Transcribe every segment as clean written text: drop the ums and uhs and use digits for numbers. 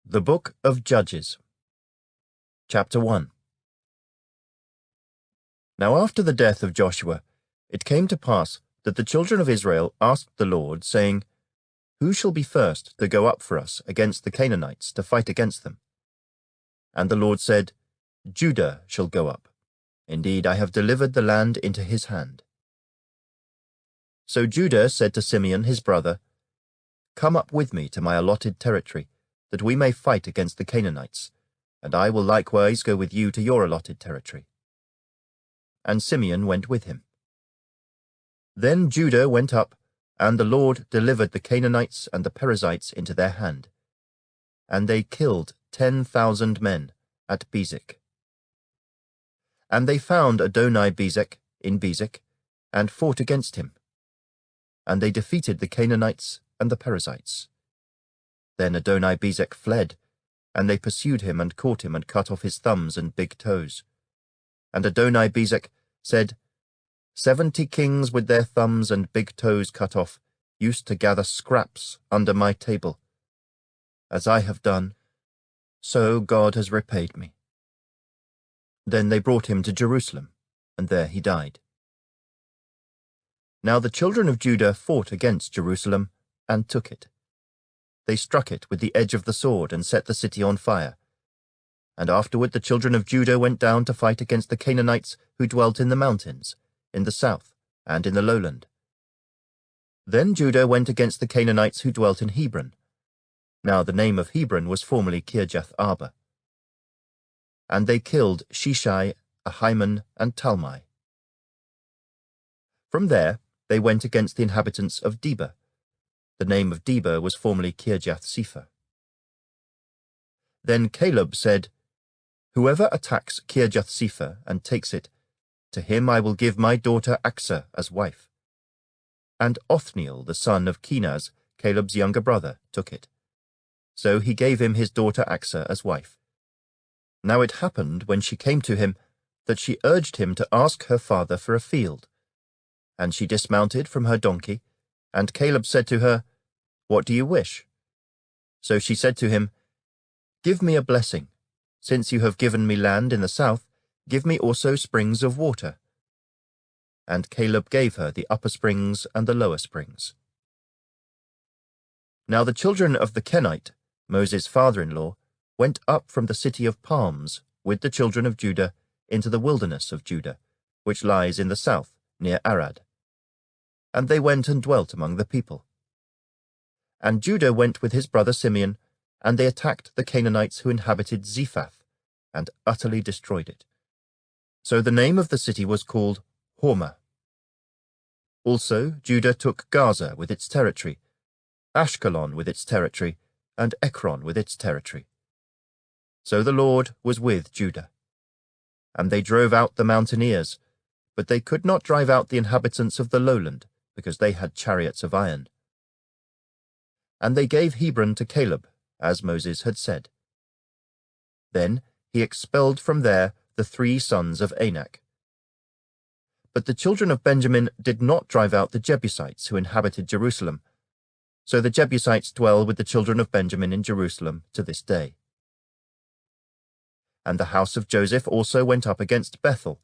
The Book of Judges, Chapter 1. Now after the death of Joshua, it came to pass that the children of Israel asked the Lord, saying, Who shall be first to go up for us against the Canaanites to fight against them? And the Lord said, Judah shall go up. Indeed, I have delivered the land into his hand. So Judah said to Simeon his brother, Come up with me to my allotted territory, that we may fight against the Canaanites, and I will likewise go with you to your allotted territory. And Simeon went with him. Then Judah went up, and the Lord delivered the Canaanites and the Perizzites into their hand. And they killed 10,000 men at Bezek. And they found Adoni-Bezek in Bezek, and fought against him. And they defeated the Canaanites and the Perizzites. Then Adoni-Bezek fled, and they pursued him and caught him and cut off his thumbs and big toes. And Adoni-Bezek said, 70 kings with their thumbs and big toes cut off used to gather scraps under my table. As I have done, so God has repaid me. Then they brought him to Jerusalem, and there he died. Now the children of Judah fought against Jerusalem and took it. They struck it with the edge of the sword and set the city on fire. And afterward the children of Judah went down to fight against the Canaanites who dwelt in the mountains, in the south, and in the lowland. Then Judah went against the Canaanites who dwelt in Hebron. Now the name of Hebron was formerly Kirjath-Arba. And they killed Sheshai, Ahiman, and Talmai. From there they went against the inhabitants of Debir. The name of Debir was formerly Kirjath-Sepher. Then Caleb said, Whoever attacks Kirjath-Sepher and takes it, to him I will give my daughter Achsah as wife. And Othniel, the son of Kenaz, Caleb's younger brother, took it. So he gave him his daughter Achsah as wife. Now it happened, when she came to him, that she urged him to ask her father for a field. And she dismounted from her donkey, and Caleb said to her, What do you wish? So she said to him, Give me a blessing. Since you have given me land in the south, give me also springs of water. And Caleb gave her the upper springs and the lower springs. Now the children of the Kenite, Moses' father-in-law, went up from the city of Palms with the children of Judah into the wilderness of Judah, which lies in the south, near Arad. And they went and dwelt among the people. And Judah went with his brother Simeon, and they attacked the Canaanites who inhabited Zephath, and utterly destroyed it. So the name of the city was called Hormah. Also Judah took Gaza with its territory, Ashkelon with its territory, and Ekron with its territory. So the Lord was with Judah. And they drove out the mountaineers, but they could not drive out the inhabitants of the lowland, because they had chariots of iron. And they gave Hebron to Caleb, as Moses had said. Then he expelled from there the 3 sons of Anak. But the children of Benjamin did not drive out the Jebusites who inhabited Jerusalem, so the Jebusites dwell with the children of Benjamin in Jerusalem to this day. And the house of Joseph also went up against Bethel,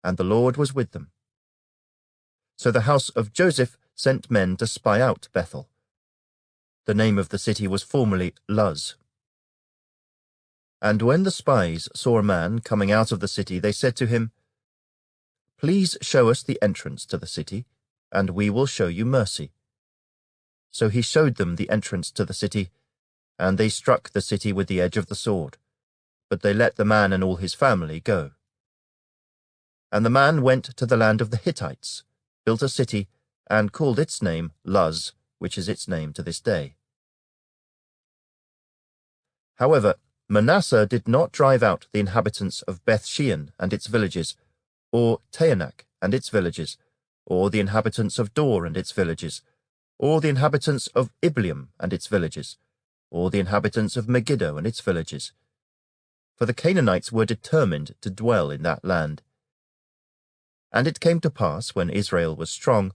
and the Lord was with them. So the house of Joseph sent men to spy out Bethel. The name of the city was formerly Luz. And when the spies saw a man coming out of the city, they said to him, Please show us the entrance to the city, and we will show you mercy. So he showed them the entrance to the city, and they struck the city with the edge of the sword, but they let the man and all his family go. And the man went to the land of the Hittites, built a city, and called its name Luz, which is its name to this day. However, Manasseh did not drive out the inhabitants of Beth-shean and its villages, or Taanach and its villages, or the inhabitants of Dor and its villages, or the inhabitants of Ibleam and its villages, or the inhabitants of Megiddo and its villages. For the Canaanites were determined to dwell in that land. And it came to pass, when Israel was strong,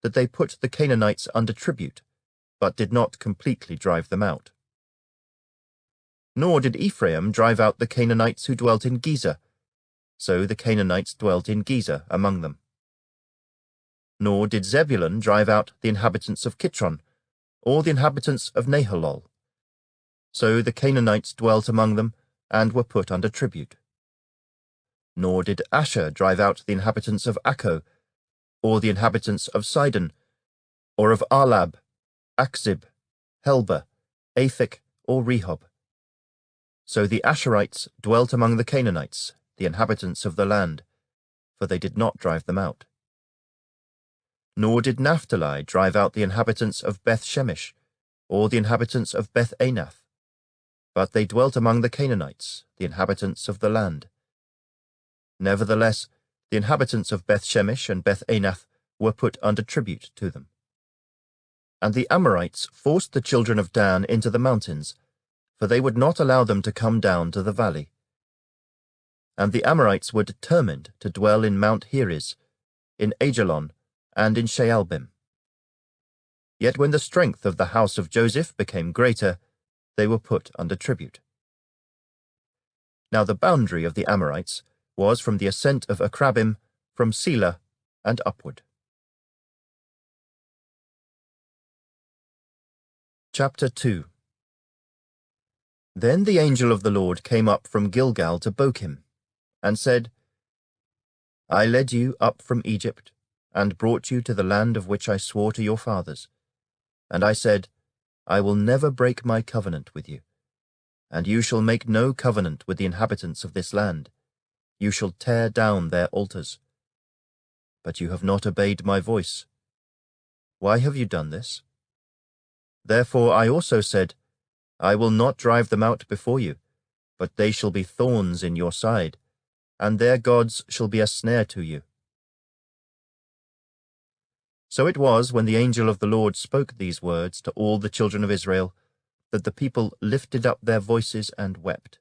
that they put the Canaanites under tribute, but did not completely drive them out. Nor did Ephraim drive out the Canaanites who dwelt in Gezer, so the Canaanites dwelt in Gezer among them. Nor did Zebulun drive out the inhabitants of Kitron, or the inhabitants of Nahalol, so the Canaanites dwelt among them, and were put under tribute. Nor did Asher drive out the inhabitants of Akko, or the inhabitants of Sidon, or of Arlab, Akzib, Helba, Aphek, or Rehob. So the Asherites dwelt among the Canaanites, the inhabitants of the land, for they did not drive them out. Nor did Naphtali drive out the inhabitants of Beth-Shemesh, or the inhabitants of Beth-Anath, but they dwelt among the Canaanites, the inhabitants of the land. Nevertheless, the inhabitants of Beth-Shemesh and Beth-Anath were put under tribute to them. And the Amorites forced the children of Dan into the mountains, for they would not allow them to come down to the valley. And the Amorites were determined to dwell in Mount Heres, in Ajalon, and in Shaalbim. Yet when the strength of the house of Joseph became greater, they were put under tribute. Now the boundary of the Amorites was from the ascent of Akrabim, from Selah, and upward. Chapter 2. Then the angel of the Lord came up from Gilgal to Bochim, and said, I led you up from Egypt, and brought you to the land of which I swore to your fathers. And I said, I will never break my covenant with you, and you shall make no covenant with the inhabitants of this land. You shall tear down their altars. But you have not obeyed my voice. Why have you done this? Therefore I also said, I will not drive them out before you, but they shall be thorns in your side, and their gods shall be a snare to you. So it was, when the angel of the Lord spoke these words to all the children of Israel, that the people lifted up their voices and wept.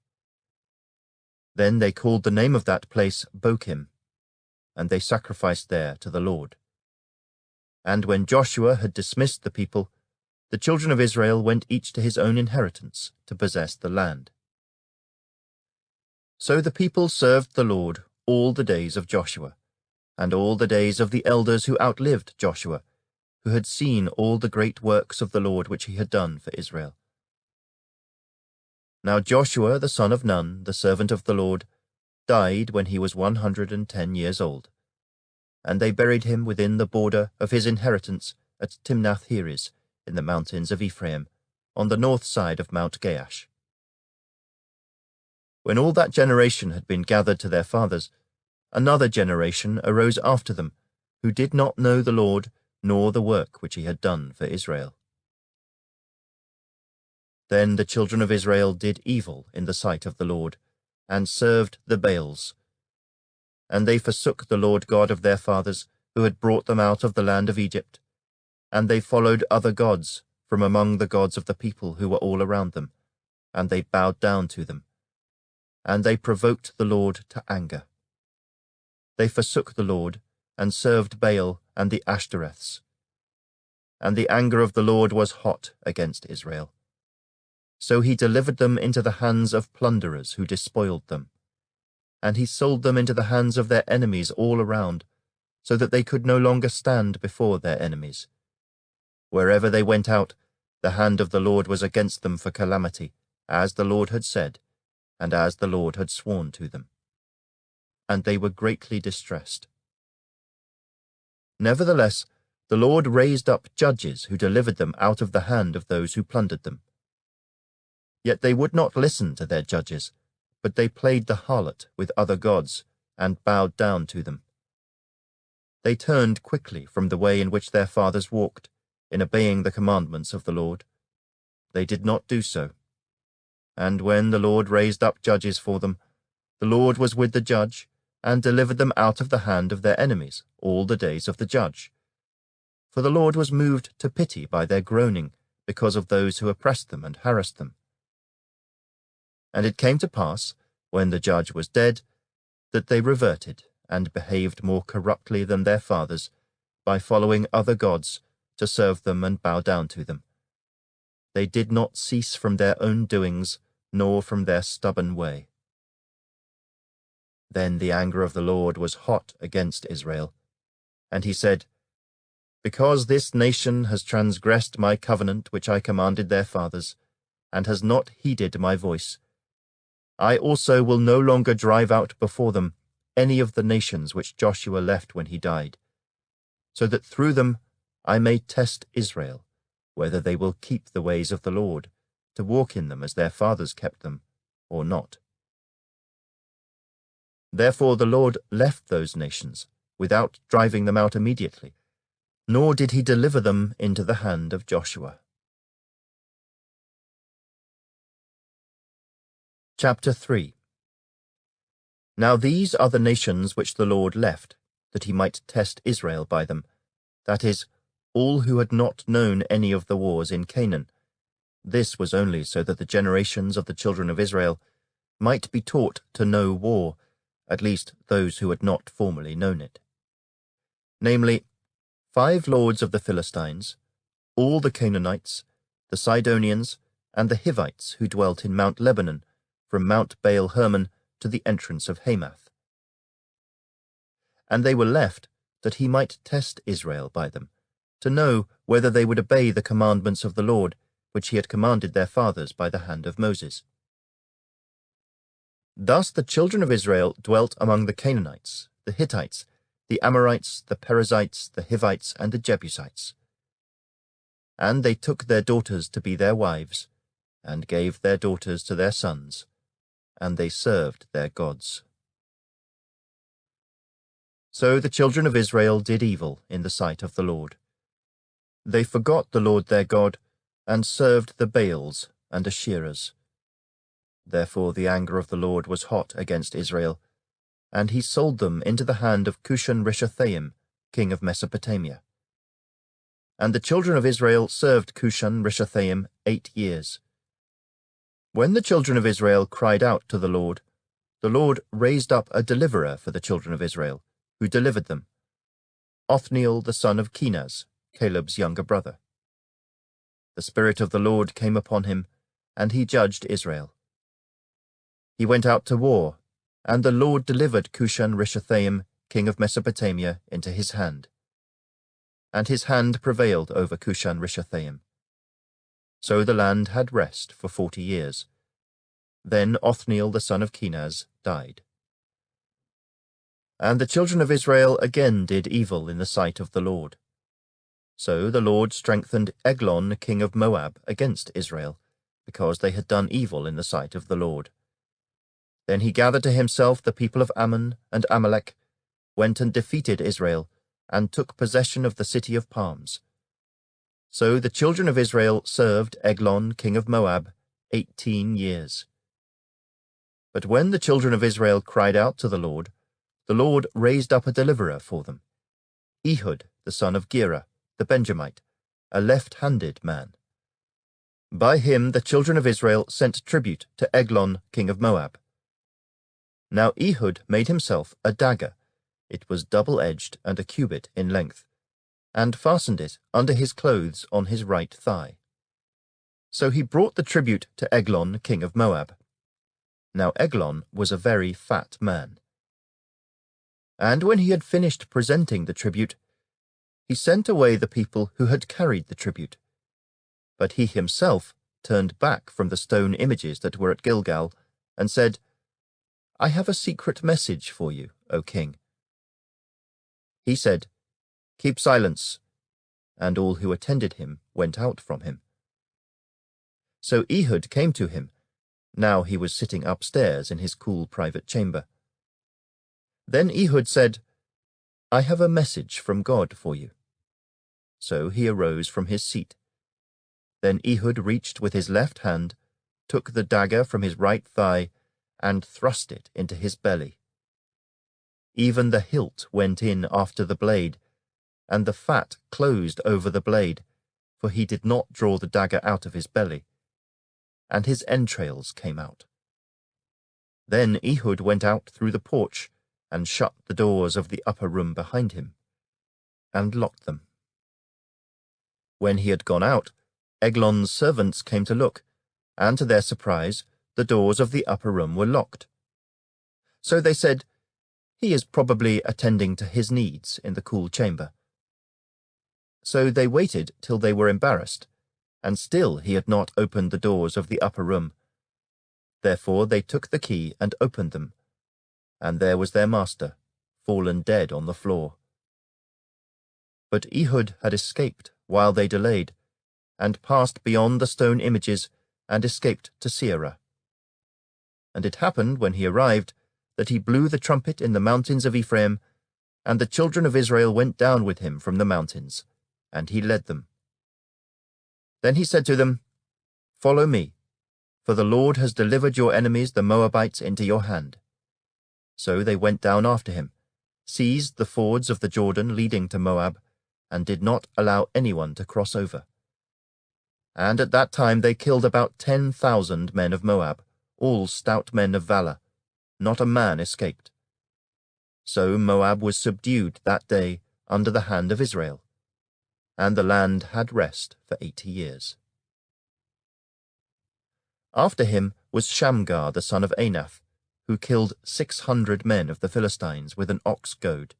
Then they called the name of that place Bochim, and they sacrificed there to the Lord. And when Joshua had dismissed the people, the children of Israel went each to his own inheritance to possess the land. So the people served the Lord all the days of Joshua, and all the days of the elders who outlived Joshua, who had seen all the great works of the Lord which he had done for Israel. Now Joshua the son of Nun, the servant of the Lord, died when he was 110 years old, and they buried him within the border of his inheritance at Timnath-Heres, in the mountains of Ephraim, on the north side of Mount Gaash. When all that generation had been gathered to their fathers, another generation arose after them, who did not know the Lord, nor the work which he had done for Israel. Then the children of Israel did evil in the sight of the Lord, and served the Baals. And they forsook the Lord God of their fathers, who had brought them out of the land of Egypt, and they followed other gods from among the gods of the people who were all around them, and they bowed down to them. And they provoked the Lord to anger. They forsook the Lord, and served Baal and the Ashtoreths. And the anger of the Lord was hot against Israel. So he delivered them into the hands of plunderers who despoiled them. And he sold them into the hands of their enemies all around, so that they could no longer stand before their enemies. Wherever they went out, the hand of the Lord was against them for calamity, as the Lord had said, and as the Lord had sworn to them. And they were greatly distressed. Nevertheless, the Lord raised up judges who delivered them out of the hand of those who plundered them. Yet they would not listen to their judges, but they played the harlot with other gods, and bowed down to them. They turned quickly from the way in which their fathers walked, in obeying the commandments of the Lord. They did not do so. And when the Lord raised up judges for them, the Lord was with the judge, and delivered them out of the hand of their enemies all the days of the judge. For the Lord was moved to pity by their groaning, because of those who oppressed them and harassed them. And it came to pass, when the judge was dead, that they reverted, and behaved more corruptly than their fathers, by following other gods, to serve them and bow down to them. They did not cease from their own doings, nor from their stubborn way. Then the anger of the Lord was hot against Israel, and he said, Because this nation has transgressed my covenant which I commanded their fathers, and has not heeded my voice, I also will no longer drive out before them any of the nations which Joshua left when he died, so that through them I may test Israel, whether they will keep the ways of the Lord, to walk in them as their fathers kept them, or not. Therefore the Lord left those nations, without driving them out immediately, nor did he deliver them into the hand of Joshua. Chapter 3. Now these are the nations which the Lord left, that he might test Israel by them, that is, all who had not known any of the wars in Canaan. This was only so that the generations of the children of Israel might be taught to know war, at least those who had not formerly known it. Namely, 5 lords of the Philistines, all the Canaanites, the Sidonians, and the Hivites who dwelt in Mount Lebanon, from Mount Baal-Hermon to the entrance of Hamath. And they were left that he might test Israel by them, to know whether they would obey the commandments of the Lord, which he had commanded their fathers by the hand of Moses. Thus the children of Israel dwelt among the Canaanites, the Hittites, the Amorites, the Perizzites, the Hivites, and the Jebusites. And they took their daughters to be their wives, and gave their daughters to their sons, and they served their gods. So the children of Israel did evil in the sight of the Lord. They forgot the Lord their God, and served the Baals and Asherahs. Therefore the anger of the Lord was hot against Israel, and he sold them into the hand of Cushan-Rishathaim, king of Mesopotamia. And the children of Israel served Cushan-Rishathaim 8 years. When the children of Israel cried out to the Lord raised up a deliverer for the children of Israel, who delivered them, Othniel the son of Kenaz, Caleb's younger brother. The Spirit of the Lord came upon him, and he judged Israel. He went out to war, and the Lord delivered Cushan-Rishathaim, king of Mesopotamia, into his hand. And his hand prevailed over Cushan-Rishathaim. So the land had rest for 40 years. Then Othniel the son of Kenaz died. And the children of Israel again did evil in the sight of the Lord. So the Lord strengthened Eglon king of Moab against Israel, because they had done evil in the sight of the Lord. Then he gathered to himself the people of Ammon and Amalek, went and defeated Israel, and took possession of the city of palms. So the children of Israel served Eglon king of Moab 18 years. But when the children of Israel cried out to the Lord raised up a deliverer for them, Ehud the son of Gera, the Benjamite, a left-handed man. By him the children of Israel sent tribute to Eglon king of Moab. Now Ehud made himself a dagger. It was double-edged and a cubit in length, and fastened it under his clothes on his right thigh. So he brought the tribute to Eglon king of Moab. Now Eglon was a very fat man. And when he had finished presenting the tribute, he sent away the people who had carried the tribute. But he himself turned back from the stone images that were at Gilgal, and said, I have a secret message for you, O king. He said, Keep silence, and all who attended him went out from him. So Ehud came to him. Now he was sitting upstairs in his cool private chamber. Then Ehud said, I have a message from God for you. So he arose from his seat. Then Ehud reached with his left hand, took the dagger from his right thigh, and thrust it into his belly. Even the hilt went in after the blade, and the fat closed over the blade, for he did not draw the dagger out of his belly, and his entrails came out. Then Ehud went out through the porch, and shut the doors of the upper room behind him, and locked them. When he had gone out, Eglon's servants came to look, and to their surprise the doors of the upper room were locked. So they said, "He is probably attending to his needs in the cool chamber." So they waited till they were embarrassed, and still he had not opened the doors of the upper room. Therefore they took the key and opened them, and there was their master, fallen dead on the floor. But Ehud had escaped while they delayed, and passed beyond the stone images, and escaped to Seirah. And it happened, when he arrived, that he blew the trumpet in the mountains of Ephraim, and the children of Israel went down with him from the mountains, and he led them. Then he said to them, "Follow me, for the Lord has delivered your enemies the Moabites into your hand." So they went down after him, seized the fords of the Jordan leading to Moab, and did not allow anyone to cross over. And at that time they killed about 10,000 men of Moab, all stout men of valor. Not a man escaped. So Moab was subdued that day under the hand of Israel, and the land had rest for 80 years. After him was Shamgar the son of Anath, who killed 600 men of the Philistines with an ox goad,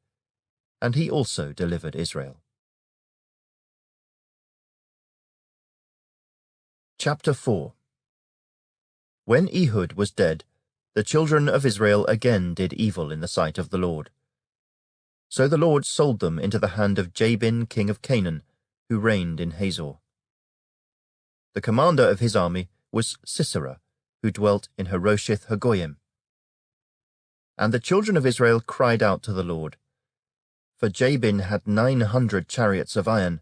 and he also delivered Israel. Chapter 4. When Ehud was dead, the children of Israel again did evil in the sight of the Lord. So the Lord sold them into the hand of Jabin king of Canaan, who reigned in Hazor. The commander of his army was Sisera, who dwelt in Harosheth Hagoyim. And the children of Israel cried out to the Lord. For Jabin had 900 chariots of iron,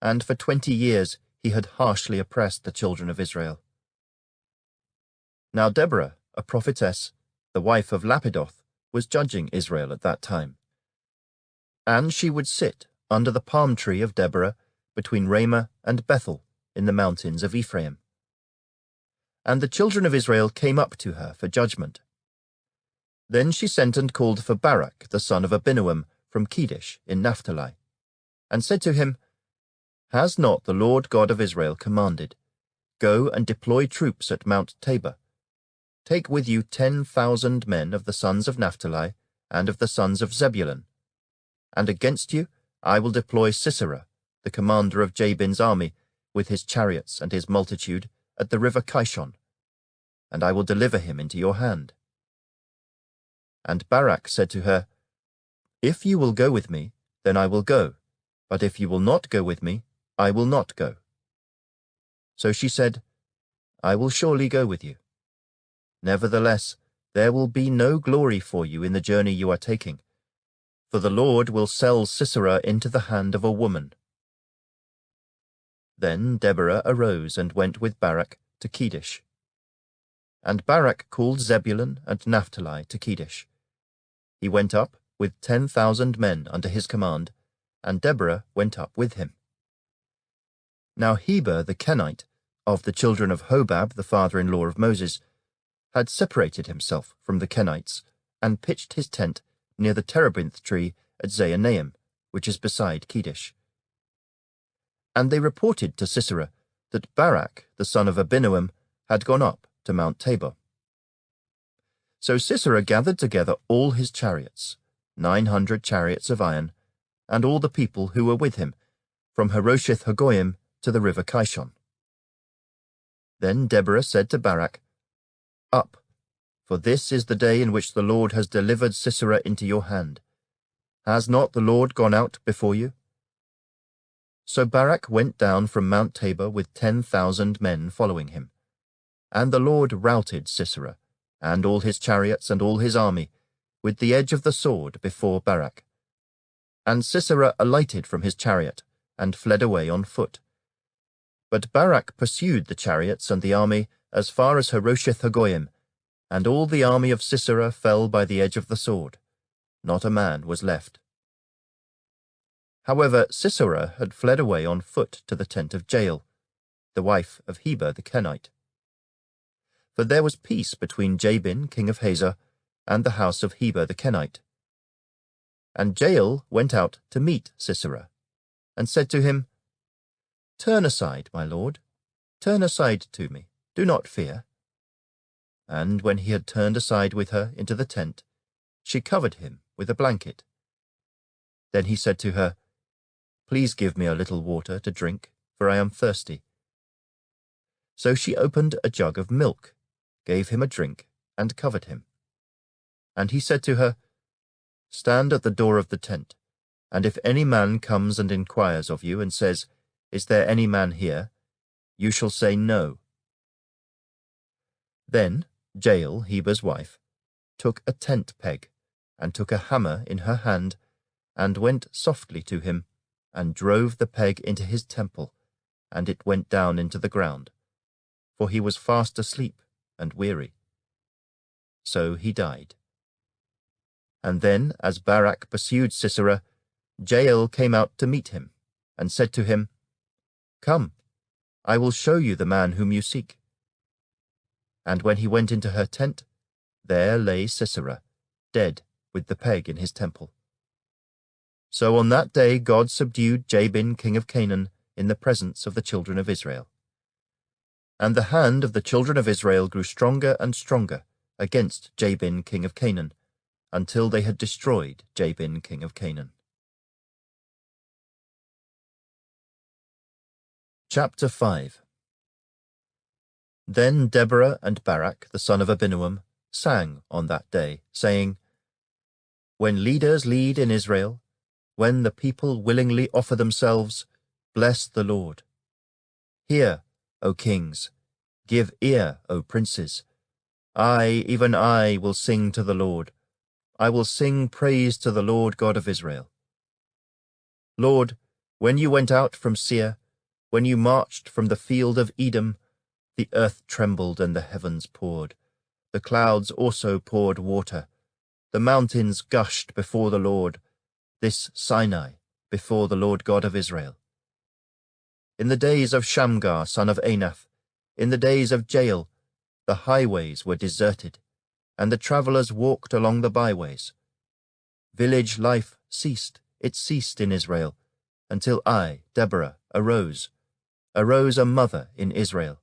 and for 20 years he had harshly oppressed the children of Israel. Now Deborah, a prophetess, the wife of Lapidoth, was judging Israel at that time. And she would sit under the palm tree of Deborah between Ramah and Bethel in the mountains of Ephraim. And the children of Israel came up to her for judgment. Then she sent and called for Barak the son of Abinoam from Kedesh in Naphtali, and said to him, "Has not the Lord God of Israel commanded, Go and deploy troops at Mount Tabor? Take with you 10,000 men of the sons of Naphtali and of the sons of Zebulun. And against you I will deploy Sisera, the commander of Jabin's army, with his chariots and his multitude, at the river Kishon, and I will deliver him into your hand." And Barak said to her, "If you will go with me, then I will go, but if you will not go with me, I will not go." So she said, "I will surely go with you. Nevertheless, there will be no glory for you in the journey you are taking, for the Lord will sell Sisera into the hand of a woman." Then Deborah arose and went with Barak to Kedesh. And Barak called Zebulun and Naphtali to Kedesh. He went up with 10,000 men under his command, and Deborah went up with him. Now Heber the Kenite, of the children of Hobab the father-in-law of Moses, had separated himself from the Kenites, and pitched his tent near the terebinth tree at Zaanaim, which is beside Kedesh. And they reported to Sisera that Barak the son of Abinoam had gone up to Mount Tabor. So Sisera gathered together all his chariots, 900 chariots of iron, and all the people who were with him, from Harosheth Hagoyim to the river Kishon. Then Deborah said to Barak, "Up, for this is the day in which the Lord has delivered Sisera into your hand. Has not the Lord gone out before you?" So Barak went down from Mount Tabor with 10,000 men following him. And the Lord routed Sisera, and all his chariots and all his army, with the edge of the sword before Barak. And Sisera alighted from his chariot, and fled away on foot. But Barak pursued the chariots and the army as far as Harosheth Hagoyim, and all the army of Sisera fell by the edge of the sword. Not a man was left. However, Sisera had fled away on foot to the tent of Jael, the wife of Heber the Kenite. For there was peace between Jabin king of Hazor and the house of Heber the Kenite. And Jael went out to meet Sisera, and said to him, "Turn aside, my lord, turn aside to me, do not fear." and when he had turned aside with her into the tent, she covered him with a blanket. Then he said to her, "Please give me a little water to drink, for I am thirsty." So she opened a jug of milk, gave him a drink, and covered him. And he said to her, "Stand at the door of the tent, and if any man comes and inquires of you and says, 'Is there any man here?' you shall say no." Then Jael, Heber's wife, took a tent peg, and took a hammer in her hand, and went softly to him, and drove the peg into his temple, and it went down into the ground, for he was fast asleep and weary. So he died. And then, as Barak pursued Sisera, Jael came out to meet him, and said to him, "Come, I will show you the man whom you seek." And when he went into her tent, there lay Sisera, dead, with the peg in his temple. So on that day God subdued Jabin king of Canaan in the presence of the children of Israel. And the hand of the children of Israel grew stronger and stronger against Jabin king of Canaan, until they had destroyed Jabin king of Canaan. Chapter 5. Then Deborah and Barak the son of Abinoam sang on that day, saying, "When leaders lead in Israel, when the people willingly offer themselves, bless the Lord. Hear, O kings, give ear, O princes. I, even I, will sing to the Lord. I will sing praise to the Lord God of Israel. Lord, when you went out from Seir, when you marched from the field of Edom, the earth trembled and the heavens poured. The clouds also poured water. The mountains gushed before the Lord, this Sinai before the Lord God of Israel. In the days of Shamgar son of Anath, in the days of Jael, the highways were deserted, and the travellers walked along the byways. Village life ceased, it ceased in Israel, until I, Deborah, arose a mother in Israel.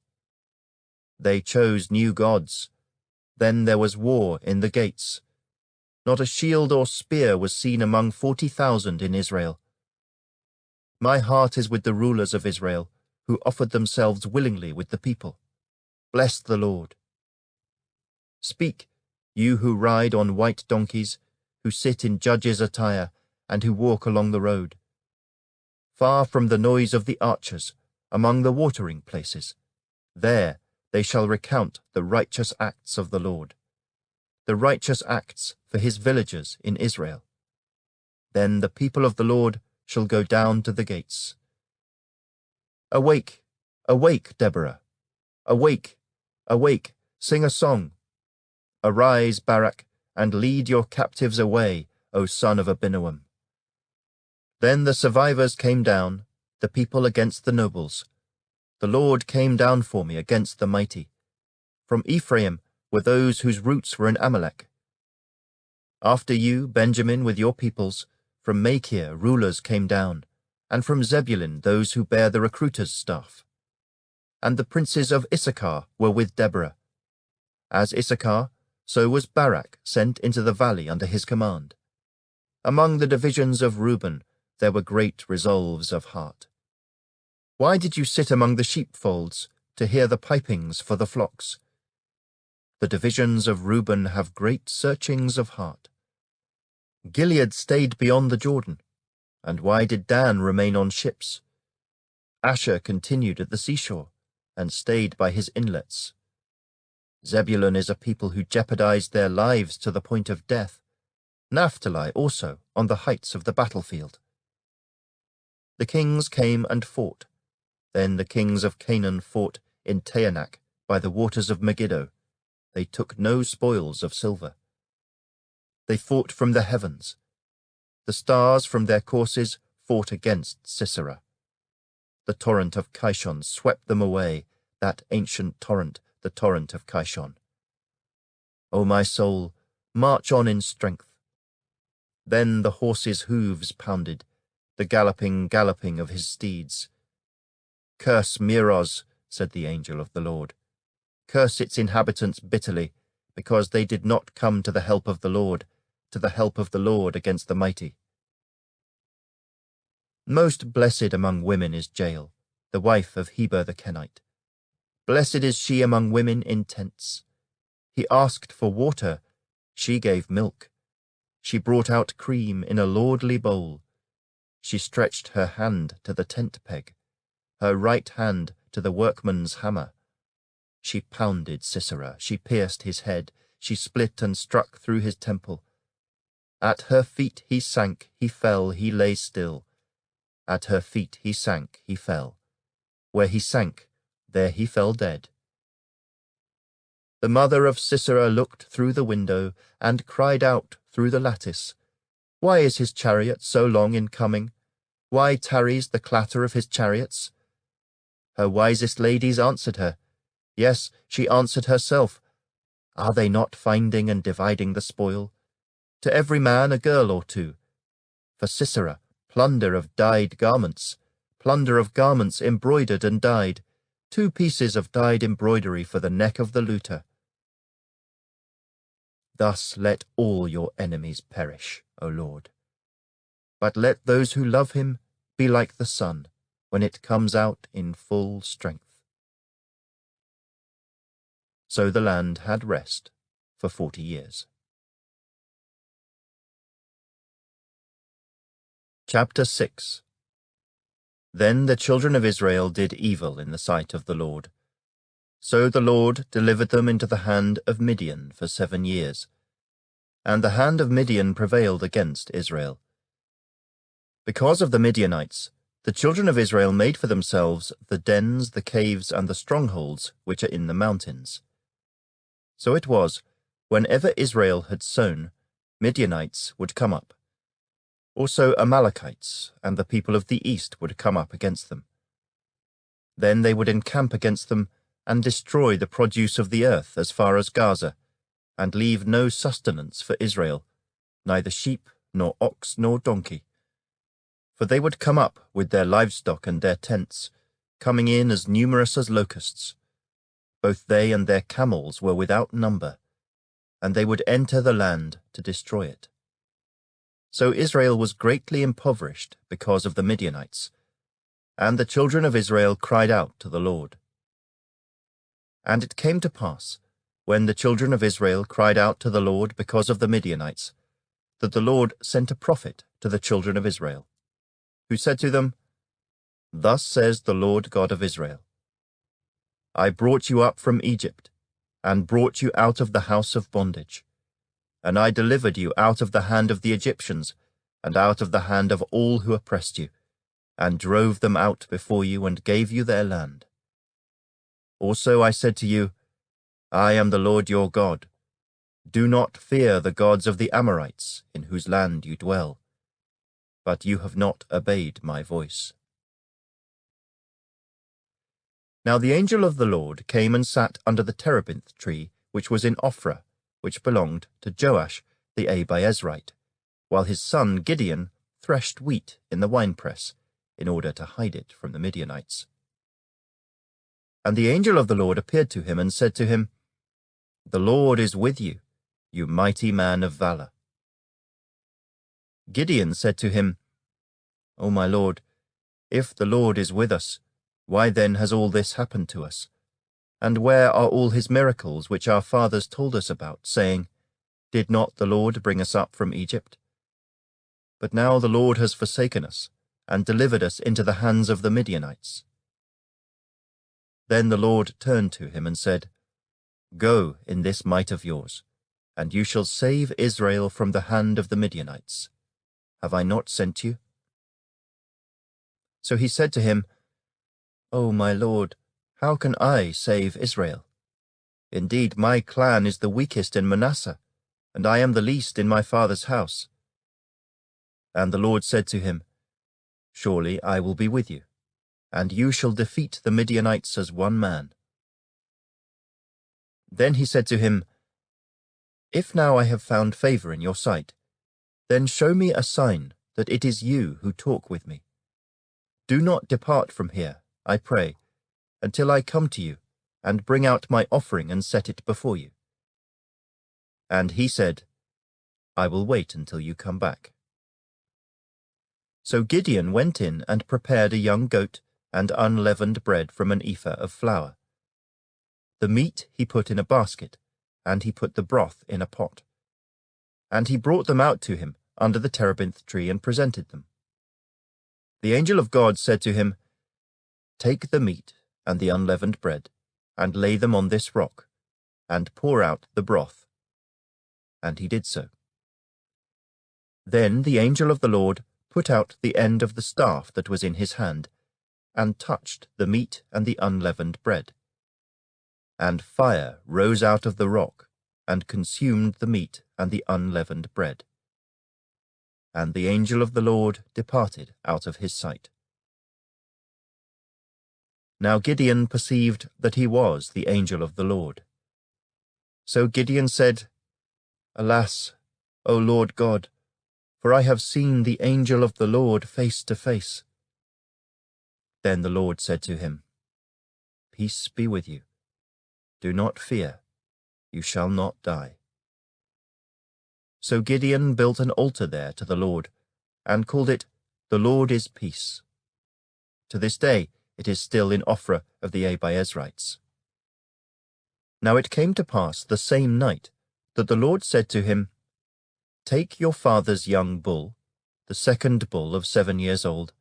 They chose new gods. Then there was war in the gates. Not a shield or spear was seen among 40,000 in Israel. My heart is with the rulers of Israel, who offered themselves willingly with the people. Bless the Lord. Speak, you who ride on white donkeys, who sit in judges' attire, and who walk along the road. Far from the noise of the archers, among the watering places, there they shall recount the righteous acts of the Lord, the righteous acts for his villagers in Israel. Then the people of the Lord shall go down to the gates. Awake, awake, Deborah. Awake, awake, sing a song. Arise, Barak, and lead your captives away, O son of Abinoam. Then the survivors came down, the people against the nobles. The Lord came down for me against the mighty. From Ephraim were those whose roots were in Amalek. After you, Benjamin, with your peoples, from Machir rulers came down, and from Zebulun those who bear the recruiter's staff. And the princes of Issachar were with Deborah. As Issachar, so was Barak sent into the valley under his command. Among the divisions of Reuben there were great resolves of heart. Why did you sit among the sheepfolds to hear the pipings for the flocks? The divisions of Reuben have great searchings of heart. Gilead stayed beyond the Jordan, and why did Dan remain on ships? Asher continued at the seashore, and stayed by his inlets. Zebulun is a people who jeopardized their lives to the point of death. Naphtali also on the heights of the battlefield. The kings came and fought. Then the kings of Canaan fought in Taanach by the waters of Megiddo. They took no spoils of silver. They fought from the heavens. The stars from their courses fought against Sisera. The torrent of Kishon swept them away, that ancient torrent, the torrent of Kishon. O my soul, march on in strength. Then the horse's hooves pounded, the galloping of his steeds. Curse Meroz, said the angel of the Lord. Curse its inhabitants bitterly, because they did not come to the help of the Lord, to the help of the Lord against the mighty. Most blessed among women is Jael, the wife of Heber the Kenite. Blessed is she among women in tents. He asked for water, she gave milk. She brought out cream in a lordly bowl. She stretched her hand to the tent peg, her right hand to the workman's hammer. She pounded Sisera, she pierced his head, she split and struck through his temple. At her feet he sank, he fell, he lay still. At her feet he sank, he fell. Where he sank, there he fell dead. The mother of Sisera looked through the window and cried out through the lattice, Why is his chariot so long in coming? Why tarries the clatter of his chariots? Her wisest ladies answered her. Yes, she answered herself. Are they not finding and dividing the spoil? To every man a girl or two. For Sisera, plunder of dyed garments, plunder of garments embroidered and dyed, 2 pieces of dyed embroidery for the neck of the looter. Thus let all your enemies perish, O Lord. But let those who love him be like the sun, when it comes out in full strength. So the land had rest for 40 years. Chapter 6. Then the children of Israel did evil in the sight of the Lord. So the Lord delivered them into the hand of Midian for 7 years. And the hand of Midian prevailed against Israel. Because of the Midianites, the children of Israel made for themselves the dens, the caves, and the strongholds which are in the mountains. So it was, whenever Israel had sown, Midianites would come up. Also Amalekites and the people of the east would come up against them. Then they would encamp against them and destroy the produce of the earth as far as Gaza, and leave no sustenance for Israel, neither sheep, nor ox, nor donkey. For they would come up with their livestock and their tents, coming in as numerous as locusts. Both they and their camels were without number, and they would enter the land to destroy it. So Israel was greatly impoverished because of the Midianites, and the children of Israel cried out to the Lord. And it came to pass, when the children of Israel cried out to the Lord because of the Midianites, that the Lord sent a prophet to the children of Israel, who said to them, Thus says the Lord God of Israel, I brought you up from Egypt, and brought you out of the house of bondage. And I delivered you out of the hand of the Egyptians, and out of the hand of all who oppressed you, and drove them out before you, and gave you their land. Also I said to you, I am the Lord your God. Do not fear the gods of the Amorites, in whose land you dwell. But you have not obeyed my voice. Now the angel of the Lord came and sat under the terebinth tree, which was in Ophrah, which belonged to Joash the Abiezrite, while his son Gideon threshed wheat in the winepress, in order to hide it from the Midianites. And the angel of the Lord appeared to him and said to him, The Lord is with you, you mighty man of valor. Gideon said to him, O my Lord, if the Lord is with us, why then has all this happened to us? And where are all his miracles which our fathers told us about, saying, Did not the Lord bring us up from Egypt? But now the Lord has forsaken us, and delivered us into the hands of the Midianites. Then the Lord turned to him and said, Go in this might of yours, and you shall save Israel from the hand of the Midianites. Have I not sent you? So he said to him, O my Lord, how can I save Israel? Indeed, my clan is the weakest in Manasseh, and I am the least in my father's house. And the Lord said to him, Surely I will be with you, and you shall defeat the Midianites as one man. Then he said to him, If now I have found favor in your sight, then show me a sign that it is you who talk with me. Do not depart from here, I pray, until I come to you, and bring out my offering and set it before you." And he said, "I will wait until you come back." So Gideon went in and prepared a young goat and unleavened bread from an ephah of flour. The meat he put in a basket, and he put the broth in a pot. And he brought them out to him under the terebinth tree and presented them. The angel of God said to him, "Take the meat and the unleavened bread, and lay them on this rock, and pour out the broth." And he did so. Then the angel of the Lord put out the end of the staff that was in his hand, and touched the meat and the unleavened bread. And fire rose out of the rock, and consumed the meat and the unleavened bread. And the angel of the Lord departed out of his sight. Now Gideon perceived that he was the angel of the Lord. So Gideon said, "Alas, O Lord God, for I have seen the angel of the Lord face to face." Then the Lord said to him, "Peace be with you. Do not fear, you shall not die." So Gideon built an altar there to the Lord, and called it, "The Lord is Peace." To this day it is still in Ophrah of the Abiezrites. Now it came to pass the same night that the Lord said to him, "Take your father's young bull, the second bull of 7 years old,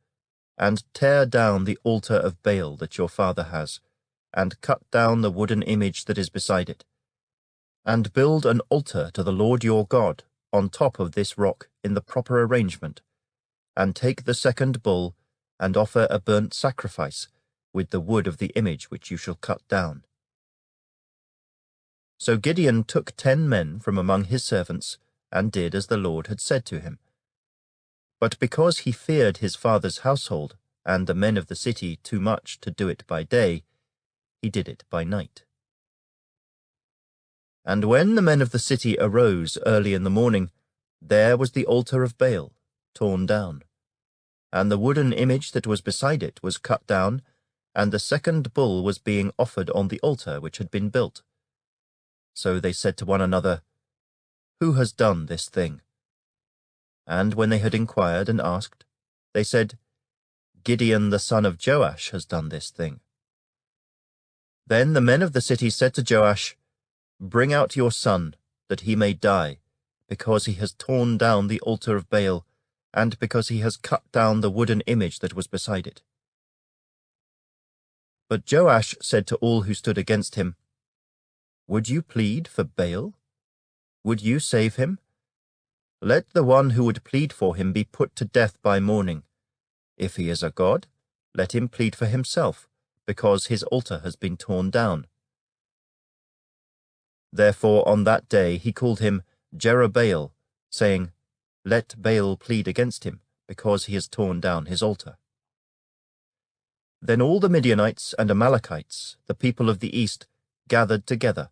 and tear down the altar of Baal that your father has, and cut down the wooden image that is beside it, and build an altar to the Lord your God on top of this rock in the proper arrangement, and take the second bull and offer a burnt sacrifice with the wood of the image which you shall cut down." So Gideon took 10 men from among his servants, and did as the Lord had said to him. But because he feared his father's household and the men of the city too much to do it by day, he did it by night. And when the men of the city arose early in the morning, there was the altar of Baal torn down, and the wooden image that was beside it was cut down, and the second bull was being offered on the altar which had been built. So they said to one another, "Who has done this thing?" And when they had inquired and asked, they said, "Gideon the son of Joash has done this thing." Then the men of the city said to Joash, "Bring out your son, that he may die, because he has torn down the altar of Baal, and because he has cut down the wooden image that was beside it." But Joash said to all who stood against him, "Would you plead for Baal? Would you save him? Let the one who would plead for him be put to death by morning. If he is a god, let him plead for himself, because his altar has been torn down." Therefore on that day he called him Jerubbaal, saying, "Let Baal plead against him, because he has torn down his altar." Then all the Midianites and Amalekites, the people of the east, gathered together,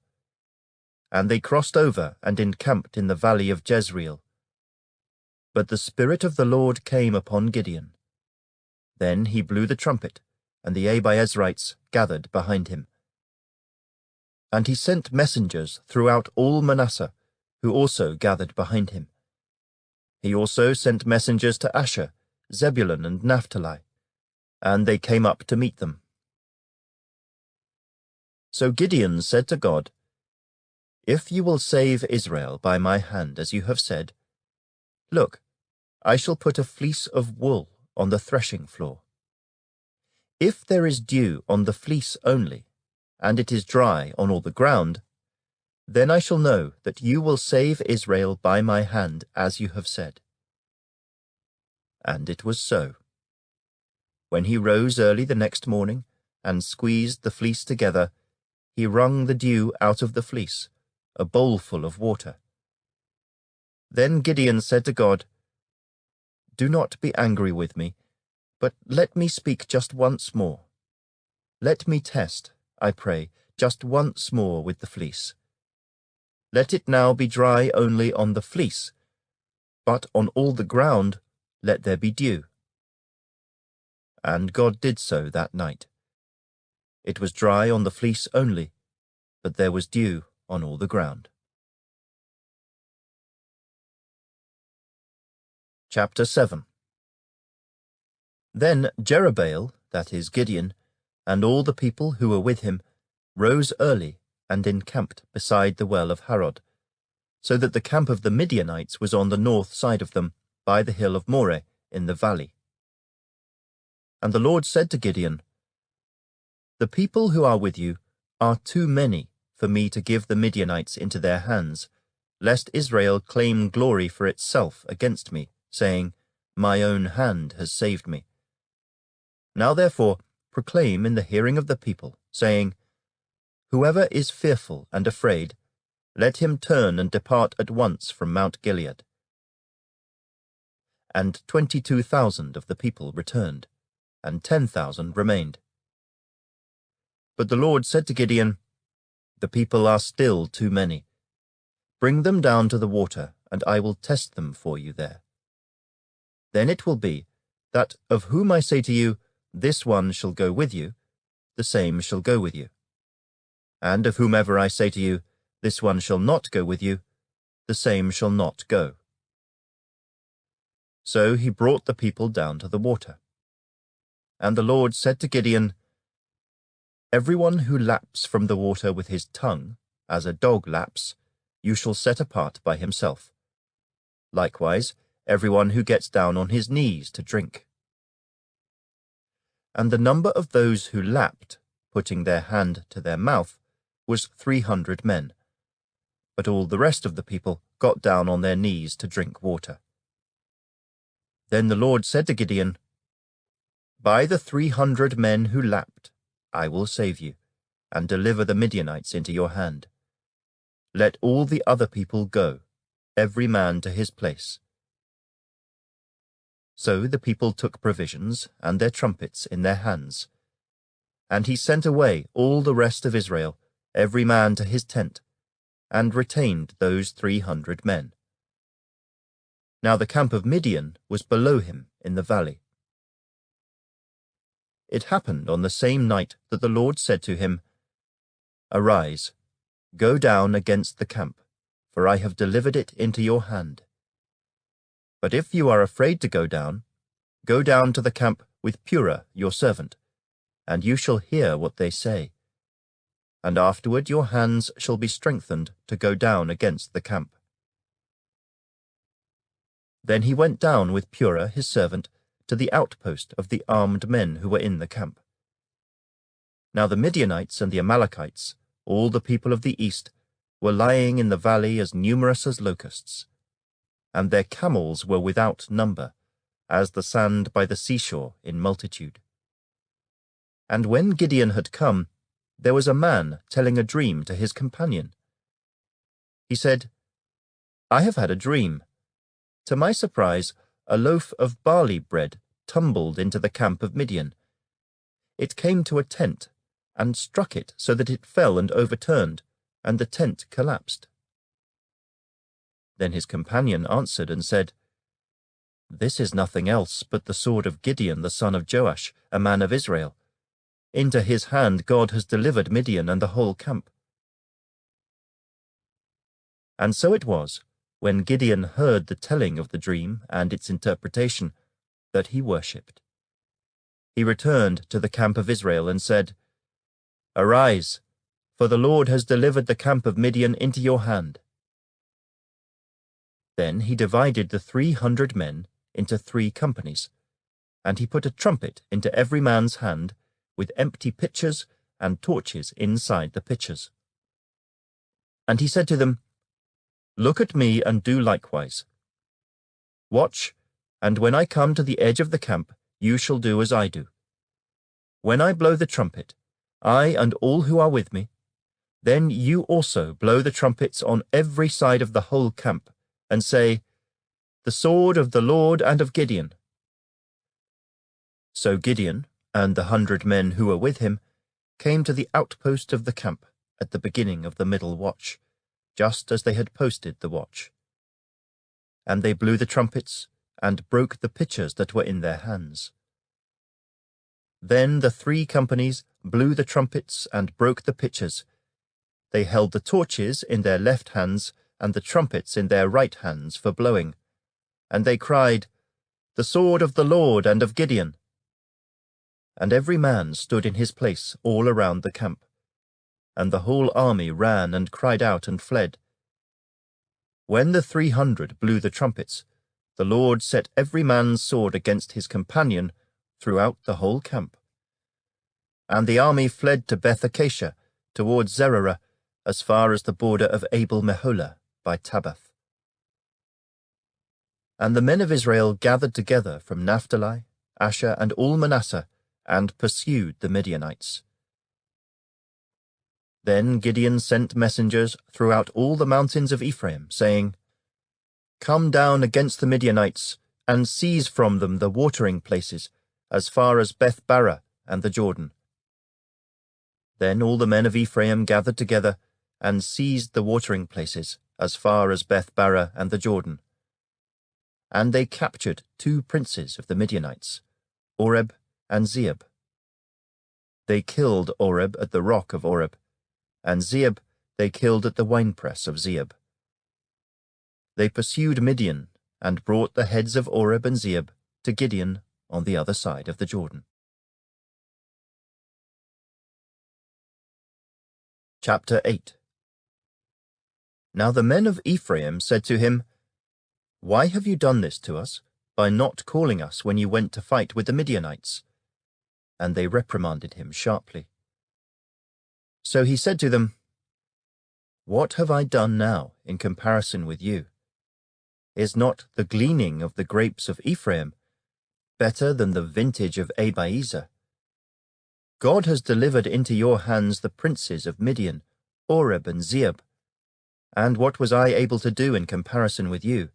and they crossed over and encamped in the valley of Jezreel. But the Spirit of the Lord came upon Gideon. Then he blew the trumpet, and the Abiezrites gathered behind him. And he sent messengers throughout all Manasseh, who also gathered behind him. He also sent messengers to Asher, Zebulun, and Naphtali, and they came up to meet them. So Gideon said to God, "If you will save Israel by my hand, as you have said, look, I shall put a fleece of wool on the threshing floor. If there is dew on the fleece only, and it is dry on all the ground, then I shall know that you will save Israel by my hand, as you have said." And it was so. When he rose early the next morning and squeezed the fleece together, he wrung the dew out of the fleece, a bowlful of water. Then Gideon said to God, "Do not be angry with me, but let me speak just once more. Let me test, I pray, just once more with the fleece. Let it now be dry only on the fleece, but on all the ground let there be dew." And God did so that night. It was dry on the fleece only, but there was dew on all the ground. Chapter 7. Then Jerubbaal, that is Gideon, and all the people who were with him, rose early and encamped beside the well of Harod, so that the camp of the Midianites was on the north side of them, by the hill of Moreh in the valley. And the Lord said to Gideon, "The people who are with you are too many for me to give the Midianites into their hands, lest Israel claim glory for itself against me, saying, 'My own hand has saved me.' Now therefore proclaim in the hearing of the people, saying, 'Whoever is fearful and afraid, let him turn and depart at once from Mount Gilead.' And 22,000 of the people returned, and 10,000 remained. But the Lord said to Gideon, 'The people are still too many. Bring them down to the water, and I will test them for you there. Then it will be that of whom I say to you, this one shall go with you, the same shall go with you. And of whomever I say to you, this one shall not go with you, the same shall not go.' So he brought the people down to the water. And the Lord said to Gideon, 'Everyone who laps from the water with his tongue, as a dog laps, you shall set apart by himself. Likewise, everyone who gets down on his knees to drink.' And the number of those who lapped, putting their hand to their mouth, was 300 men. But all the rest of the people got down on their knees to drink water. Then the Lord said to Gideon, 'By the 300 men who lapped, I will save you, and deliver the Midianites into your hand. Let all the other people go, every man to his place.' So the people took provisions and their trumpets in their hands. And he sent away all the rest of Israel, every man to his tent, and retained those 300 men. Now the camp of Midian was below him in the valley. It happened on the same night that the Lord said to him, 'Arise, go down against the camp, for I have delivered it into your hand. But if you are afraid to go down to the camp with Purah your servant, and you shall hear what they say. And afterward your hands shall be strengthened to go down against the camp.' Then he went down with Purah his servant to the outpost of the armed men who were in the camp. Now the Midianites and the Amalekites, all the people of the east, were lying in the valley as numerous as locusts, and their camels were without number, as the sand by the seashore in multitude. And when Gideon had come, there was a man telling a dream to his companion. He said, 'I have had a dream. To my surprise, a loaf of barley bread tumbled into the camp of Midian. It came to a tent, and struck it so that it fell and overturned, and the tent collapsed.' Then his companion answered and said, 'This is nothing else but the sword of Gideon the son of Joash, a man of Israel. Into his hand God has delivered Midian and the whole camp.' And so it was, when Gideon heard the telling of the dream and its interpretation, that he worshipped. He returned to the camp of Israel and said, 'Arise, for the Lord has delivered the camp of Midian into your hand.' Then he divided the 300 men into 3 companies, and he put a trumpet into every man's hand, with empty pitchers and torches inside the pitchers. And he said to them, 'Look at me and do likewise. Watch, and when I come to the edge of the camp, you shall do as I do. When I blow the trumpet, I and all who are with me, then you also blow the trumpets on every side of the whole camp, and say, The sword of the Lord and of Gideon.' So Gideon and the 100 men who were with him came to the outpost of the camp at the beginning of the middle watch, just as they had posted the watch. And they blew the trumpets and broke the pitchers that were in their hands. Then the 3 companies blew the trumpets, and broke the pitchers. They held the torches in their left hands, and the trumpets in their right hands for blowing. And they cried, "The sword of the Lord and of Gideon!" And every man stood in his place all around the camp. And the whole army ran and cried out and fled. When the 300 blew the trumpets, the Lord set every man's sword against his companion throughout the whole camp. And the army fled to Beth Acacia, towards Zererah, as far as the border of Abel-Meholah by Tabbath. And the men of Israel gathered together from Naphtali, Asher, and all Manasseh, and pursued the Midianites. Then Gideon sent messengers throughout all the mountains of Ephraim, saying, "Come down against the Midianites, and seize from them the watering places, as far as Beth-barah and the Jordan." Then all the men of Ephraim gathered together, and seized the watering places, as far as Beth-barah and the Jordan. And they captured 2 princes of the Midianites, Oreb and Zeeb. They killed Oreb at the rock of Oreb, and Zeeb they killed at the winepress of Zeeb. They pursued Midian, and brought the heads of Oreb and Zeeb to Gideon on the other side of the Jordan. Chapter 8. Now the men of Ephraim said to him, "Why have you done this to us, by not calling us when you went to fight with the Midianites?" And they reprimanded him sharply. So he said to them, "What have I done now in comparison with you? Is not the gleaning of the grapes of Ephraim better than the vintage of Abiezer? God has delivered into your hands the princes of Midian, Oreb and Zeeb. And what was I able to do in comparison with you?"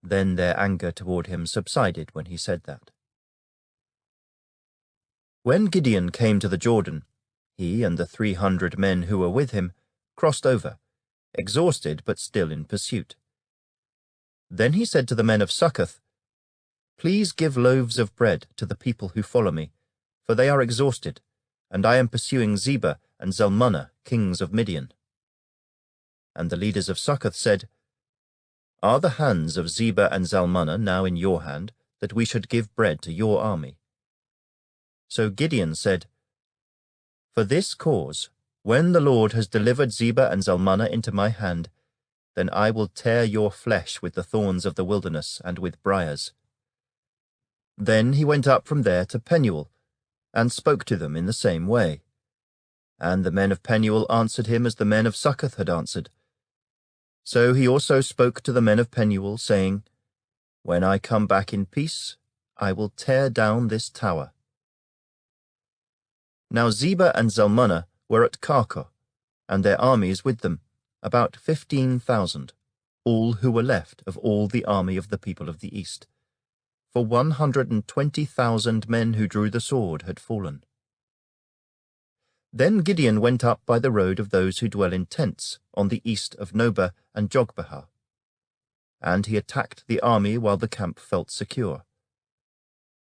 Then their anger toward him subsided when he said that. When Gideon came to the Jordan, he and the 300 men who were with him crossed over, exhausted but still in pursuit. Then he said to the men of Succoth, "Please give loaves of bread to the people who follow me, for they are exhausted, and I am pursuing Zebah and Zalmunna, kings of Midian." And the leaders of Succoth said, "Are the hands of Zebah and Zalmunna now in your hand, that we should give bread to your army?" So Gideon said, "For this cause, when the Lord has delivered Zebah and Zalmunna into my hand, then I will tear your flesh with the thorns of the wilderness and with briars." Then he went up from there to Penuel, and spoke to them in the same way. And the men of Penuel answered him as the men of Succoth had answered. So he also spoke to the men of Penuel, saying, "When I come back in peace, I will tear down this tower." Now Zebah and Zalmunna were at Karkor, and their armies with them, about 15,000, all who were left of all the army of the people of the east. For 120,000 men who drew the sword had fallen. Then Gideon went up by the road of those who dwell in tents, on the east of Nobah and Jogbehah. And he attacked the army while the camp felt secure.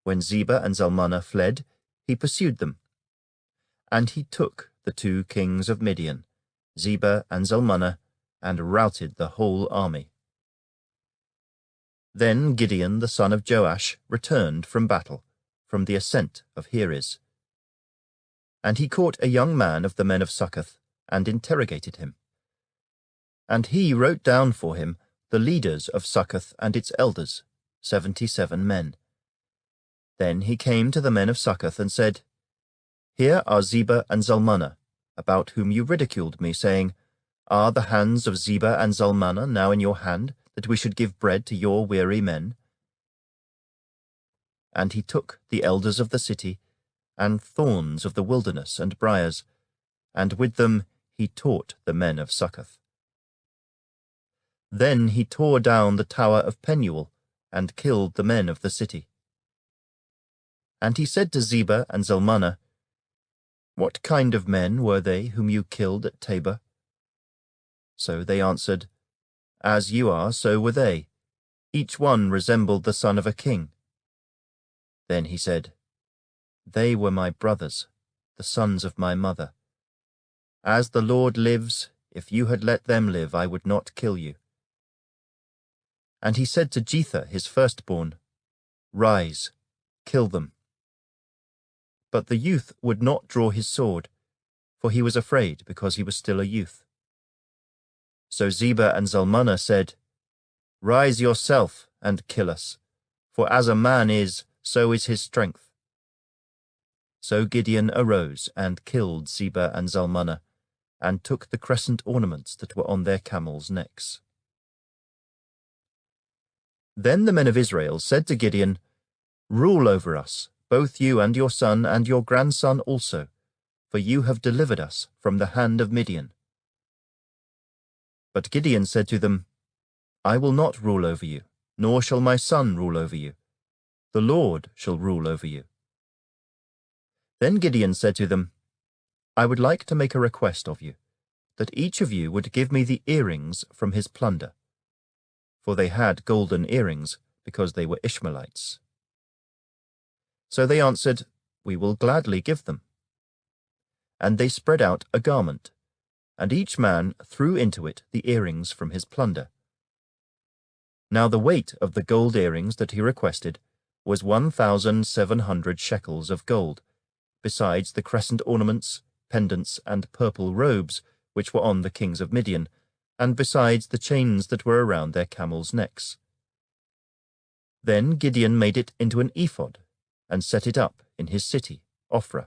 When Zebah and Zalmunna fled, he pursued them. And he took the 2 kings of Midian, Zebah and Zalmunna, and routed the whole army. Then Gideon the son of Joash returned from battle, from the ascent of Heres. And he caught a young man of the men of Succoth, and interrogated him. And he wrote down for him the leaders of Succoth and its elders, 77 men. Then he came to the men of Succoth and said, "Here are Zebah and Zalmunna, about whom you ridiculed me, saying, 'Are the hands of Zebah and Zalmunna now in your hand, that we should give bread to your weary men?'" And he took the elders of the city, and thorns of the wilderness and briars, and with them he taught the men of Succoth. Then he tore down the tower of Penuel, and killed the men of the city. And he said to Zebah and Zalmunna, "What kind of men were they whom you killed at Tabor?" So they answered, "As you are, so were they. Each one resembled the son of a king." Then he said, "They were my brothers, the sons of my mother. As the Lord lives, if you had let them live, I would not kill you. And he said to Jether, his firstborn, Rise, kill them. But the youth would not draw his sword, for he was afraid, because he was still a youth. So Zebah and Zalmunna said, Rise yourself and kill us, for as a man is, so is his strength. So Gideon arose and killed Zebah and Zalmunna, and took the crescent ornaments that were on their camels' necks. Then the men of Israel said to Gideon, Rule over us, both you and your son and your grandson also, for you have delivered us from the hand of Midian. But Gideon said to them, I will not rule over you, nor shall my son rule over you. The Lord shall rule over you. Then Gideon said to them, I would like to make a request of you, that each of you would give me the earrings from his plunder. For they had golden earrings, because they were Ishmaelites. So they answered, We will gladly give them. And they spread out a garment, and each man threw into it the earrings from his plunder. Now the weight of the gold earrings that he requested was 1,700 shekels of gold, besides the crescent ornaments, pendants, and purple robes which were on the kings of Midian, and besides the chains that were around their camels' necks. Then Gideon made it into an ephod, and set it up in his city, Ophrah.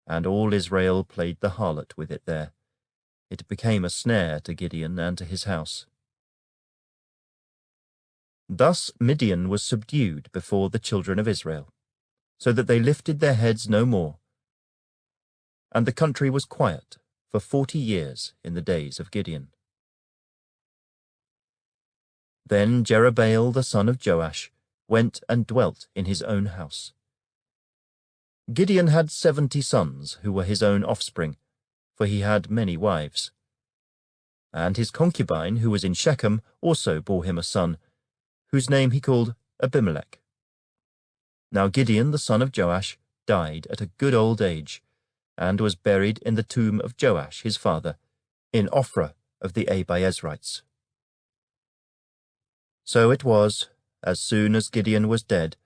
And all Israel played the harlot with it there. It became a snare to Gideon and to his house. Thus Midian was subdued before the children of Israel, so that they lifted their heads no more. And the country was quiet for 40 years in the days of Gideon. Then Jerubbaal the son of Joash went and dwelt in his own house. Gideon had 70 sons who were his own offspring, for he had many wives. And his concubine, who was in Shechem, also bore him a son, whose name he called Abimelech. Now Gideon the son of Joash died at a good old age, and was buried in the tomb of Joash his father, in Ophrah of the Abiezrites. So it was, as soon as Gideon was dead,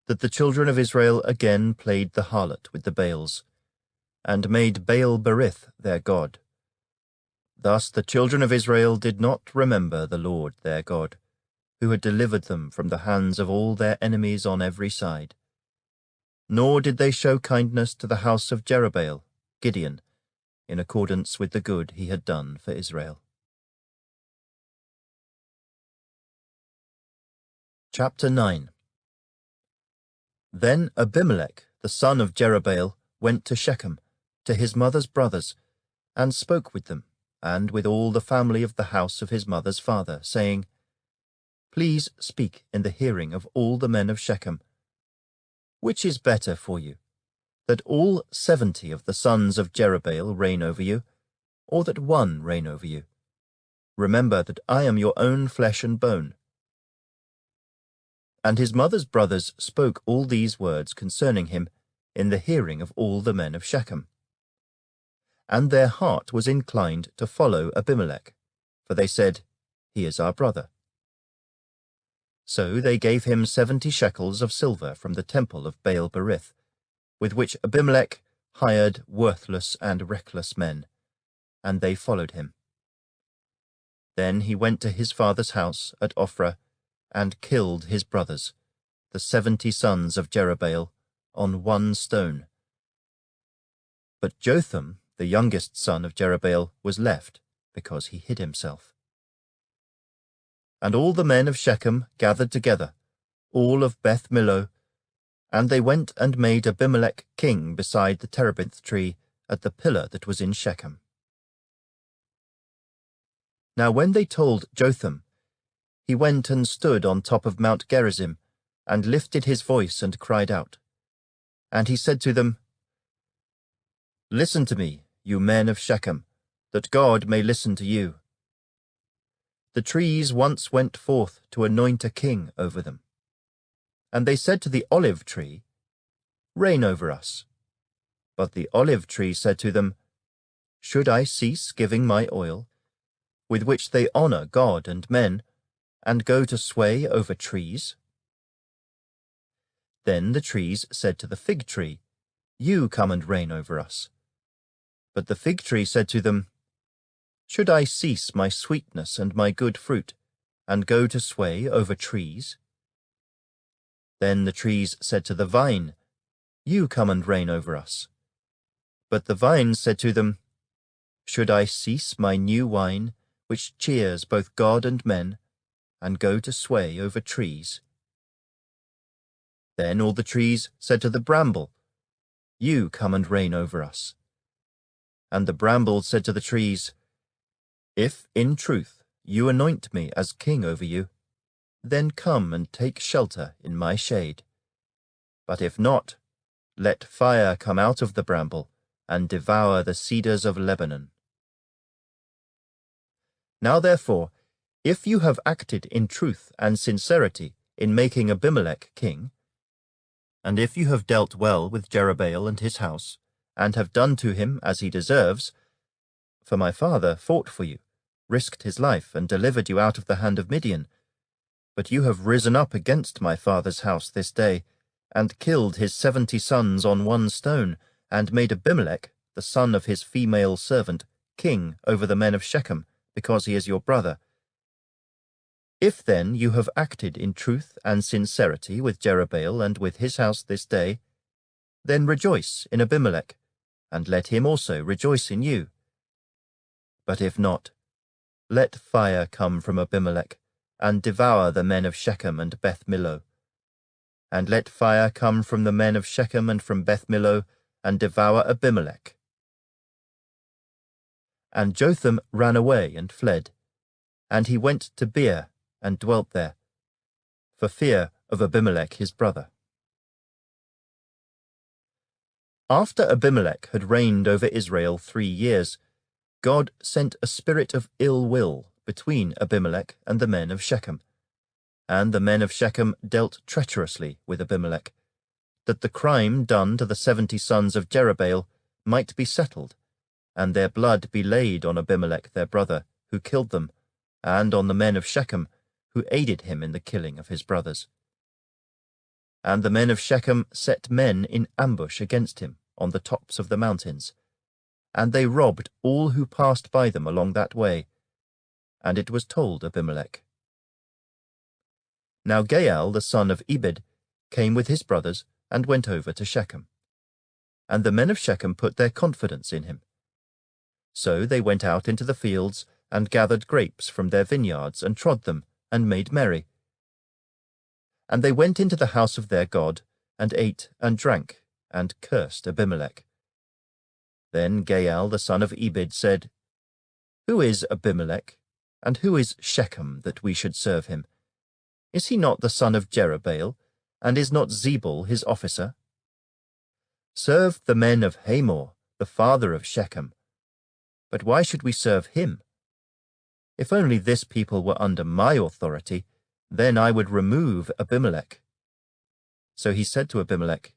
that the children of Israel again played the harlot with the Baals, and made Baal-berith their god. Thus the children of Israel did not remember the Lord their God, who had delivered them from the hands of all their enemies on every side. Nor did they show kindness to the house of Jerubbaal, Gideon, in accordance with the good he had done for Israel. Chapter 9. Then Abimelech, the son of Jerubbaal, went to Shechem, to his mother's brothers, and spoke with them, and with all the family of the house of his mother's father, saying, Please speak in the hearing of all the men of Shechem. Which is better for you, that all 70 of the sons of Jerubbaal reign over you, or that one reign over you? Remember that I am your own flesh and bone. And his mother's brothers spoke all these words concerning him in the hearing of all the men of Shechem. And their heart was inclined to follow Abimelech, for they said, He is our brother. So they gave him 70 shekels of silver from the temple of Baal-berith, with which Abimelech hired worthless and reckless men, and they followed him. Then he went to his father's house at Ophrah, and killed his brothers, the 70 sons of Jerubbaal, on one stone. But Jotham, the youngest son of Jerubbaal, was left, because he hid himself. And all the men of Shechem gathered together, all of Beth Millo, and they went and made Abimelech king beside the terebinth tree at the pillar that was in Shechem. Now when they told Jotham, he went and stood on top of Mount Gerizim, and lifted his voice and cried out. And he said to them, Listen to me, you men of Shechem, that God may listen to you. The trees once went forth to anoint a king over them. And they said to the olive tree, Reign over us. But the olive tree said to them, Should I cease giving my oil, with which they honor God and men, and go to sway over trees? Then the trees said to the fig tree, You come and reign over us. But the fig tree said to them, Should I cease my sweetness and my good fruit, and go to sway over trees? Then the trees said to the vine, You come and reign over us. But the vine said to them, Should I cease my new wine, which cheers both God and men, and go to sway over trees? Then all the trees said to the bramble, You come and reign over us. And the bramble said to the trees, If in truth you anoint me as king over you, then come and take shelter in my shade. But if not, let fire come out of the bramble and devour the cedars of Lebanon. Now therefore, if you have acted in truth and sincerity in making Abimelech king, and if you have dealt well with Jerubbaal and his house, and have done to him as he deserves, for my father fought for you, risked his life, and delivered you out of the hand of Midian, but you have risen up against my father's house this day, and killed his 70 sons on one stone, and made Abimelech, the son of his female servant, king over the men of Shechem, because he is your brother. If then you have acted in truth and sincerity with Jerubbaal and with his house this day, then rejoice in Abimelech, and let him also rejoice in you. But if not, let fire come from Abimelech, and devour the men of Shechem and Beth Millo. And let fire come from the men of Shechem and from Beth Millo, and devour Abimelech. And Jotham ran away and fled, and he went to Beer and dwelt there, for fear of Abimelech his brother. After Abimelech had reigned over Israel 3 years, God sent a spirit of ill will between Abimelech and the men of Shechem. And the men of Shechem dealt treacherously with Abimelech, that the crime done to the 70 sons of Jerubbaal might be settled, and their blood be laid on Abimelech their brother, who killed them, and on the men of Shechem, who aided him in the killing of his brothers. And the men of Shechem set men in ambush against him on the tops of the mountains, and they robbed all who passed by them along that way. And it was told Abimelech. Now Gaal the son of Ebed came with his brothers and went over to Shechem. And the men of Shechem put their confidence in him. So they went out into the fields and gathered grapes from their vineyards and trod them and made merry. And they went into the house of their God and ate and drank and cursed Abimelech. Then Gaal the son of Ebed said, Who is Abimelech, and who is Shechem, that we should serve him? Is he not the son of Jerubbaal, and is not Zebul his officer? Serve the men of Hamor, the father of Shechem. But why should we serve him? If only this people were under my authority, then I would remove Abimelech. So he said to Abimelech,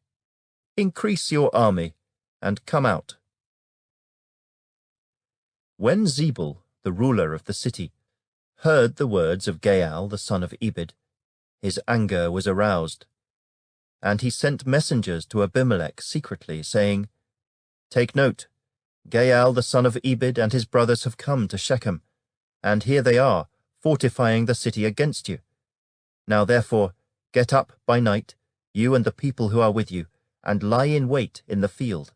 Increase your army, and come out. When Zebul, the ruler of the city, heard the words of Gaal the son of Ebed, his anger was aroused. And he sent messengers to Abimelech secretly, saying, Take note, Gaal the son of Ebed and his brothers have come to Shechem, and here they are, fortifying the city against you. Now therefore, get up by night, you and the people who are with you, and lie in wait in the field.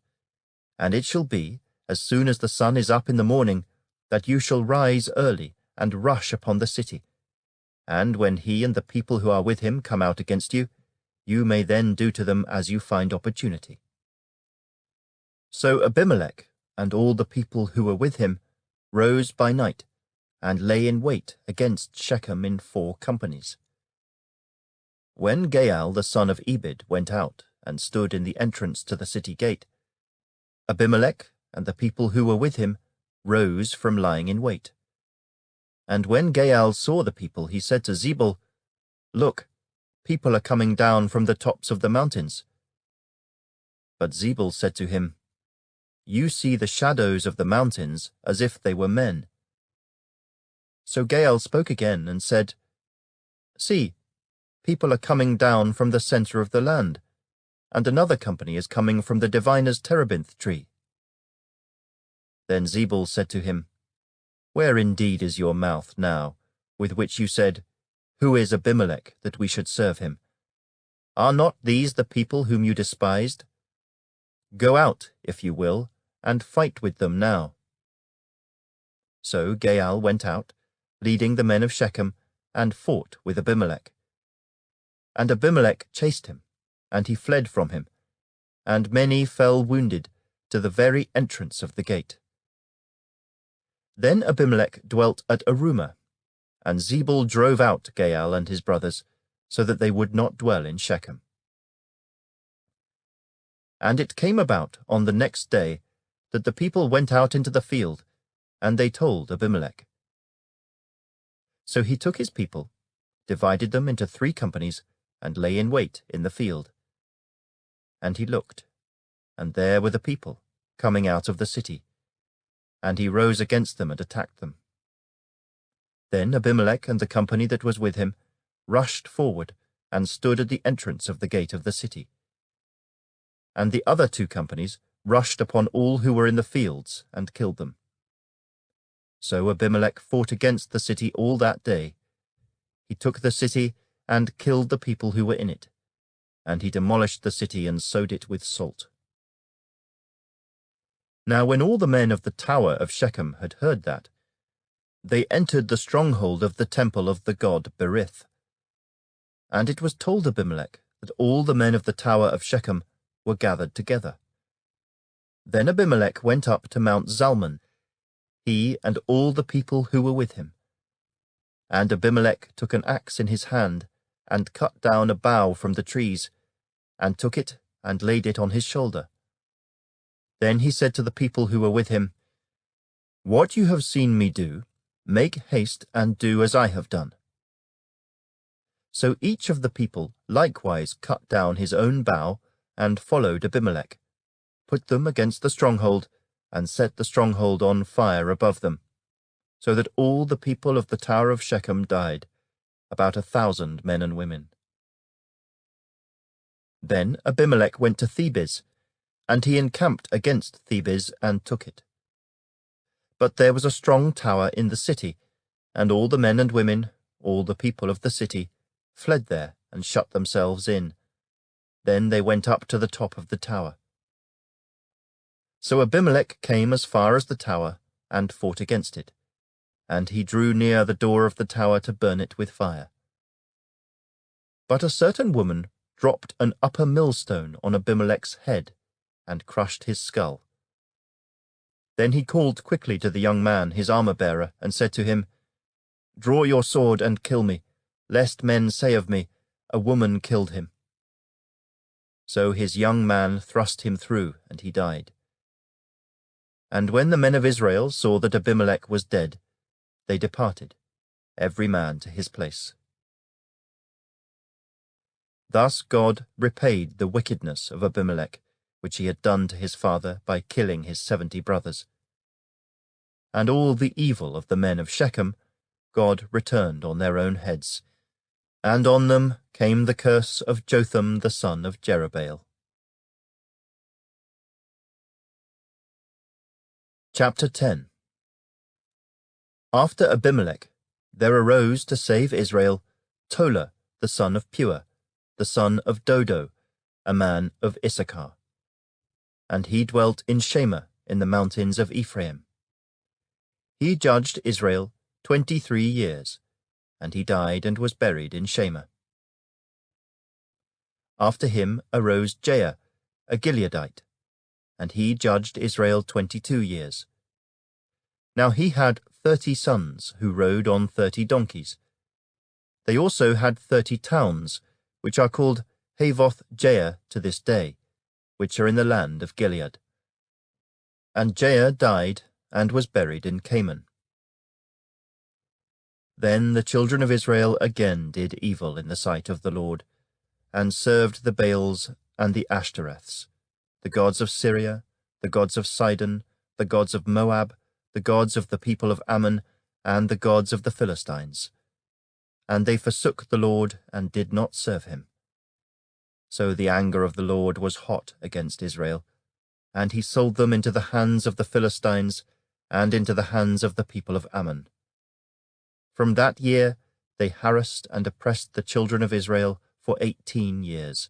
And it shall be, as soon as the sun is up in the morning, that you shall rise early and rush upon the city. And when he and the people who are with him come out against you, you may then do to them as you find opportunity. So Abimelech and all the people who were with him rose by night, and lay in wait against Shechem in 4 companies. When Gaal the son of Ebed went out and stood in the entrance to the city gate, Abimelech and the people who were with him rose from lying in wait. And when Gaal saw the people, he said to Zebul, Look, people are coming down from the tops of the mountains. But Zebul said to him, You see the shadows of the mountains as if they were men. So Gaal spoke again and said, See, people are coming down from the center of the land, and another company is coming from the diviner's terebinth tree. Then Zebul said to him, Where indeed is your mouth now, with which you said, Who is Abimelech, that we should serve him? Are not these the people whom you despised? Go out, if you will, and fight with them now. So Gaal went out, leading the men of Shechem, and fought with Abimelech. And Abimelech chased him, and he fled from him, and many fell wounded to the very entrance of the gate. Then Abimelech dwelt at Arumah, and Zebul drove out Gaal and his brothers, so that they would not dwell in Shechem. And it came about on the next day that the people went out into the field, and they told Abimelech. So he took his people, divided them into 3 companies, and lay in wait in the field. And he looked, and there were the people coming out of the city, and he rose against them and attacked them. Then Abimelech and the company that was with him rushed forward and stood at the entrance of the gate of the city. And the other 2 companies rushed upon all who were in the fields and killed them. So Abimelech fought against the city all that day. He took the city and killed the people who were in it, and he demolished the city and sowed it with salt. Now when all the men of the tower of Shechem had heard that, they entered the stronghold of the temple of the god Berith. And it was told Abimelech that all the men of the tower of Shechem were gathered together. Then Abimelech went up to Mount Zalmon, he and all the people who were with him. And Abimelech took an axe in his hand, and cut down a bough from the trees, and took it and laid it on his shoulder. Then he said to the people who were with him, What you have seen me do, make haste and do as I have done. So each of the people likewise cut down his own bough, and followed Abimelech, put them against the stronghold, and set the stronghold on fire above them, so that all the people of the tower of Shechem died, about 1,000 men and women. Then Abimelech went to Thebez, and he encamped against Thebez and took it. But there was a strong tower in the city, and all the men and women, all the people of the city, fled there and shut themselves in. Then they went up to the top of the tower. So Abimelech came as far as the tower and fought against it, and he drew near the door of the tower to burn it with fire. But a certain woman dropped an upper millstone on Abimelech's head and crushed his skull. Then he called quickly to the young man, his armor-bearer, and said to him, Draw your sword and kill me, lest men say of me, A woman killed him. So his young man thrust him through, and he died. And when the men of Israel saw that Abimelech was dead, they departed, every man to his place. Thus God repaid the wickedness of Abimelech, which he had done to his father by killing his 70 brothers. And all the evil of the men of Shechem God returned on their own heads, and on them came the curse of Jotham the son of Jerubbaal. Chapter 10. After Abimelech, there arose to save Israel Tola the son of Pua, the son of Dodo, a man of Issachar. And he dwelt in Shema in the mountains of Ephraim. He judged Israel 23 years, and he died and was buried in Shema. After him arose Jair, a Gileadite, and he judged Israel 22 years. Now he had 30 sons who rode on 30 donkeys. They also had 30 towns, which are called Havoth Jair to this day, which are in the land of Gilead. And Jair died and was buried in Canaan. Then the children of Israel again did evil in the sight of the Lord, and served the Baals and the Ashtoreths, the gods of Syria, the gods of Sidon, the gods of Moab, the gods of the people of Ammon, and the gods of the Philistines. And they forsook the Lord and did not serve him. So the anger of the Lord was hot against Israel, and he sold them into the hands of the Philistines and into the hands of the people of Ammon. From that year they harassed and oppressed the children of Israel for 18 years,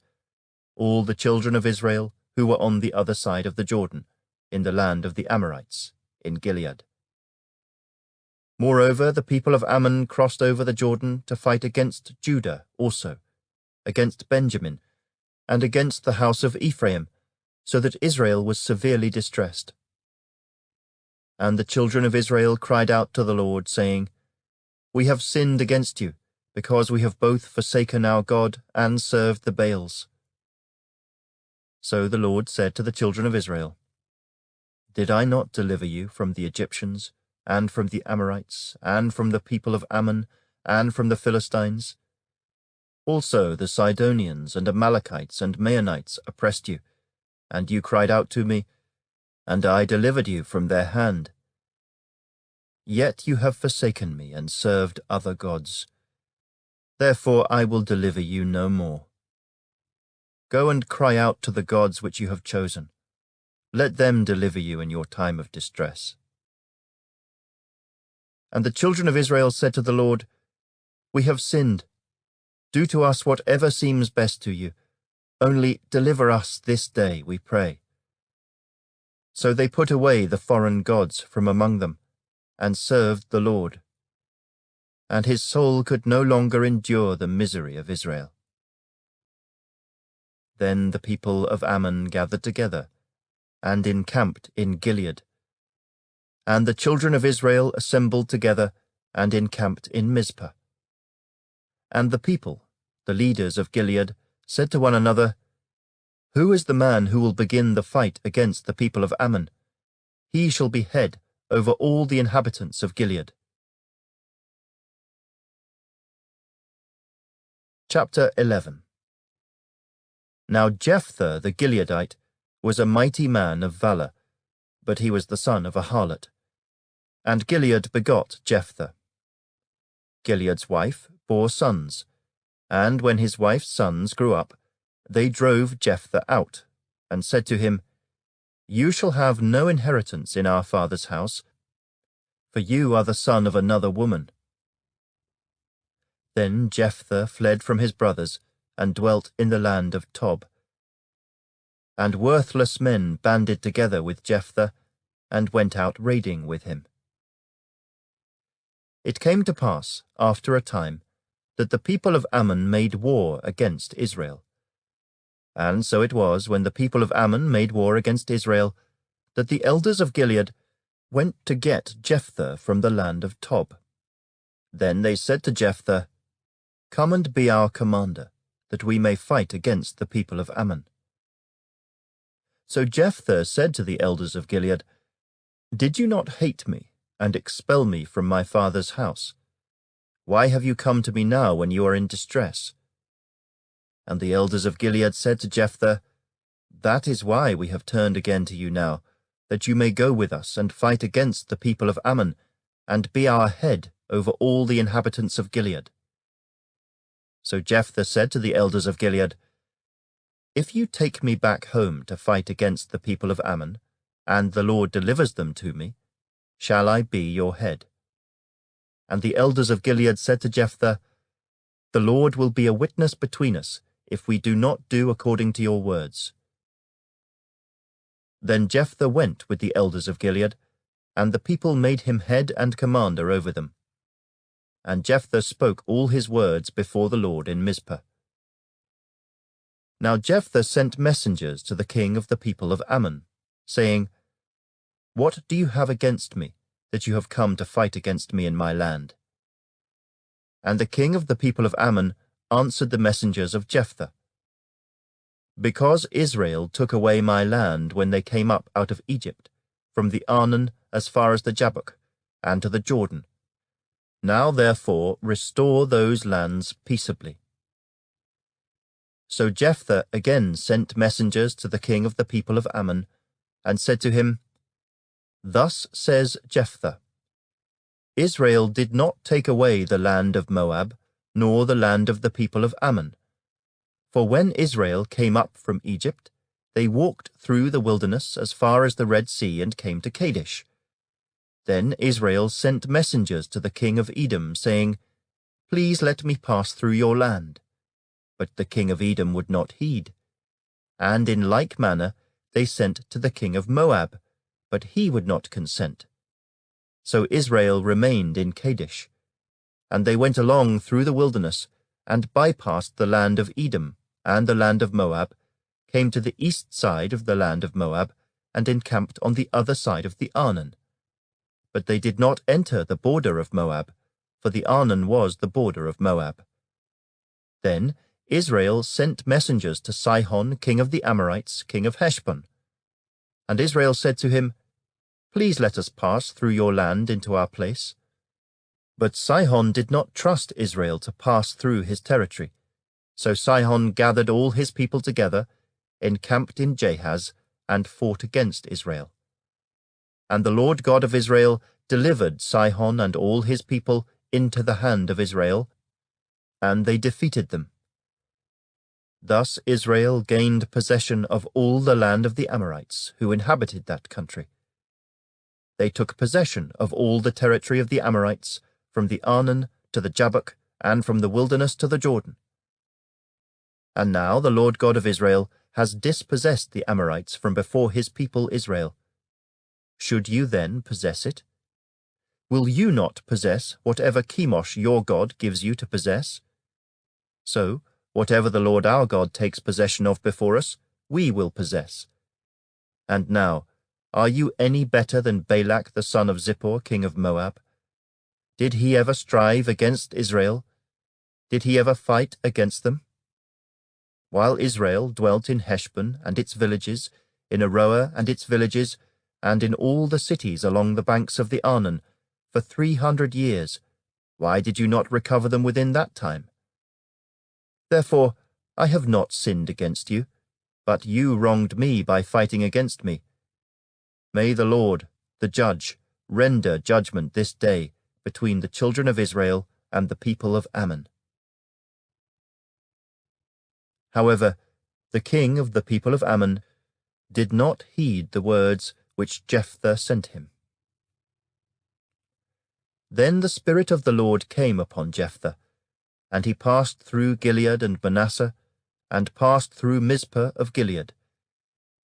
all the children of Israel who were on the other side of the Jordan, in the land of the Amorites, in Gilead. Moreover, the people of Ammon crossed over the Jordan to fight against Judah also, against Benjamin, and against the house of Ephraim, so that Israel was severely distressed. And the children of Israel cried out to the Lord, saying, We have sinned against you, because we have both forsaken our God and served the Baals. So the Lord said to the children of Israel, Did I not deliver you from the Egyptians, and from the Amorites, and from the people of Ammon, and from the Philistines? Also the Sidonians and Amalekites and Maonites oppressed you, and you cried out to me, and I delivered you from their hand. Yet you have forsaken me and served other gods. Therefore I will deliver you no more. Go and cry out to the gods which you have chosen. Let them deliver you in your time of distress. And the children of Israel said to the Lord, We have sinned. Do to us whatever seems best to you. Only deliver us this day, we pray. So they put away the foreign gods from among them, and served the Lord. And his soul could no longer endure the misery of Israel. Then the people of Ammon gathered together, and encamped in Gilead. And the children of Israel assembled together, and encamped in Mizpah. And the people, the leaders of Gilead, said to one another, Who is the man who will begin the fight against the people of Ammon? He shall be head over all the inhabitants of Gilead. Chapter 11. Now Jephthah the Gileadite was a mighty man of valour, but he was the son of a harlot. And Gilead begot Jephthah. Gilead's wife bore sons, and when his wife's sons grew up, they drove Jephthah out, and said to him, You shall have no inheritance in our father's house, for you are the son of another woman. Then Jephthah fled from his brothers, and dwelt in the land of Tob. And worthless men banded together with Jephthah, and went out raiding with him. It came to pass, after a time, that the people of Ammon made war against Israel. And so it was, when the people of Ammon made war against Israel, that the elders of Gilead went to get Jephthah from the land of Tob. Then they said to Jephthah, Come and be our commander, that we may fight against the people of Ammon. So Jephthah said to the elders of Gilead, Did you not hate me, and expel me from my father's house? Why have you come to me now when you are in distress? And the elders of Gilead said to Jephthah, That is why we have turned again to you now, that you may go with us and fight against the people of Ammon, and be our head over all the inhabitants of Gilead. So Jephthah said to the elders of Gilead, If you take me back home to fight against the people of Ammon, and the Lord delivers them to me, shall I be your head? And the elders of Gilead said to Jephthah, The Lord will be a witness between us, if we do not do according to your words. Then Jephthah went with the elders of Gilead, and the people made him head and commander over them. And Jephthah spoke all his words before the Lord in Mizpah. Now Jephthah sent messengers to the king of the people of Ammon, saying, What do you have against me, that you have come to fight against me in my land? And the king of the people of Ammon answered the messengers of Jephthah, Because Israel took away my land when they came up out of Egypt, from the Arnon as far as the Jabbok, and to the Jordan. Now therefore restore those lands peaceably. So Jephthah again sent messengers to the king of the people of Ammon, and said to him, "Thus says Jephthah, Israel did not take away the land of Moab, nor the land of the people of Ammon. For when Israel came up from Egypt, they walked through the wilderness as far as the Red Sea and came to Kadesh. Then Israel sent messengers to the king of Edom, saying, Please let me pass through your land. But the king of Edom would not heed. And in like manner they sent to the king of Moab, but he would not consent. So Israel remained in Kadesh. And they went along through the wilderness, and bypassed the land of Edom and the land of Moab, came to the east side of the land of Moab, and encamped on the other side of the Arnon. But they did not enter the border of Moab, for the Arnon was the border of Moab. Then Israel sent messengers to Sihon, king of the Amorites, king of Heshbon. And Israel said to him, Please let us pass through your land into our place. But Sihon did not trust Israel to pass through his territory. So Sihon gathered all his people together, encamped in Jahaz, and fought against Israel. And the Lord God of Israel delivered Sihon and all his people into the hand of Israel, and they defeated them. Thus Israel gained possession of all the land of the Amorites, who inhabited that country. They took possession of all the territory of the Amorites, from the Arnon to the Jabbok, and from the wilderness to the Jordan. And now the Lord God of Israel has dispossessed the Amorites from before his people Israel. Should you then possess it? Will you not possess whatever Chemosh your God gives you to possess? So, whatever the Lord our God takes possession of before us, we will possess. And now, are you any better than Balak the son of Zippor, king of Moab? Did he ever strive against Israel? Did he ever fight against them? While Israel dwelt in Heshbon and its villages, in Aroer and its villages, and in all the cities along the banks of the Arnon, for 300 years, why did you not recover them within that time? Therefore I have not sinned against you, but you wronged me by fighting against me. May the Lord, the judge, render judgment this day between the children of Israel and the people of Ammon. However, the king of the people of Ammon did not heed the words which Jephthah sent him. Then the Spirit of the Lord came upon Jephthah, and he passed through Gilead and Manasseh, and passed through Mizpah of Gilead.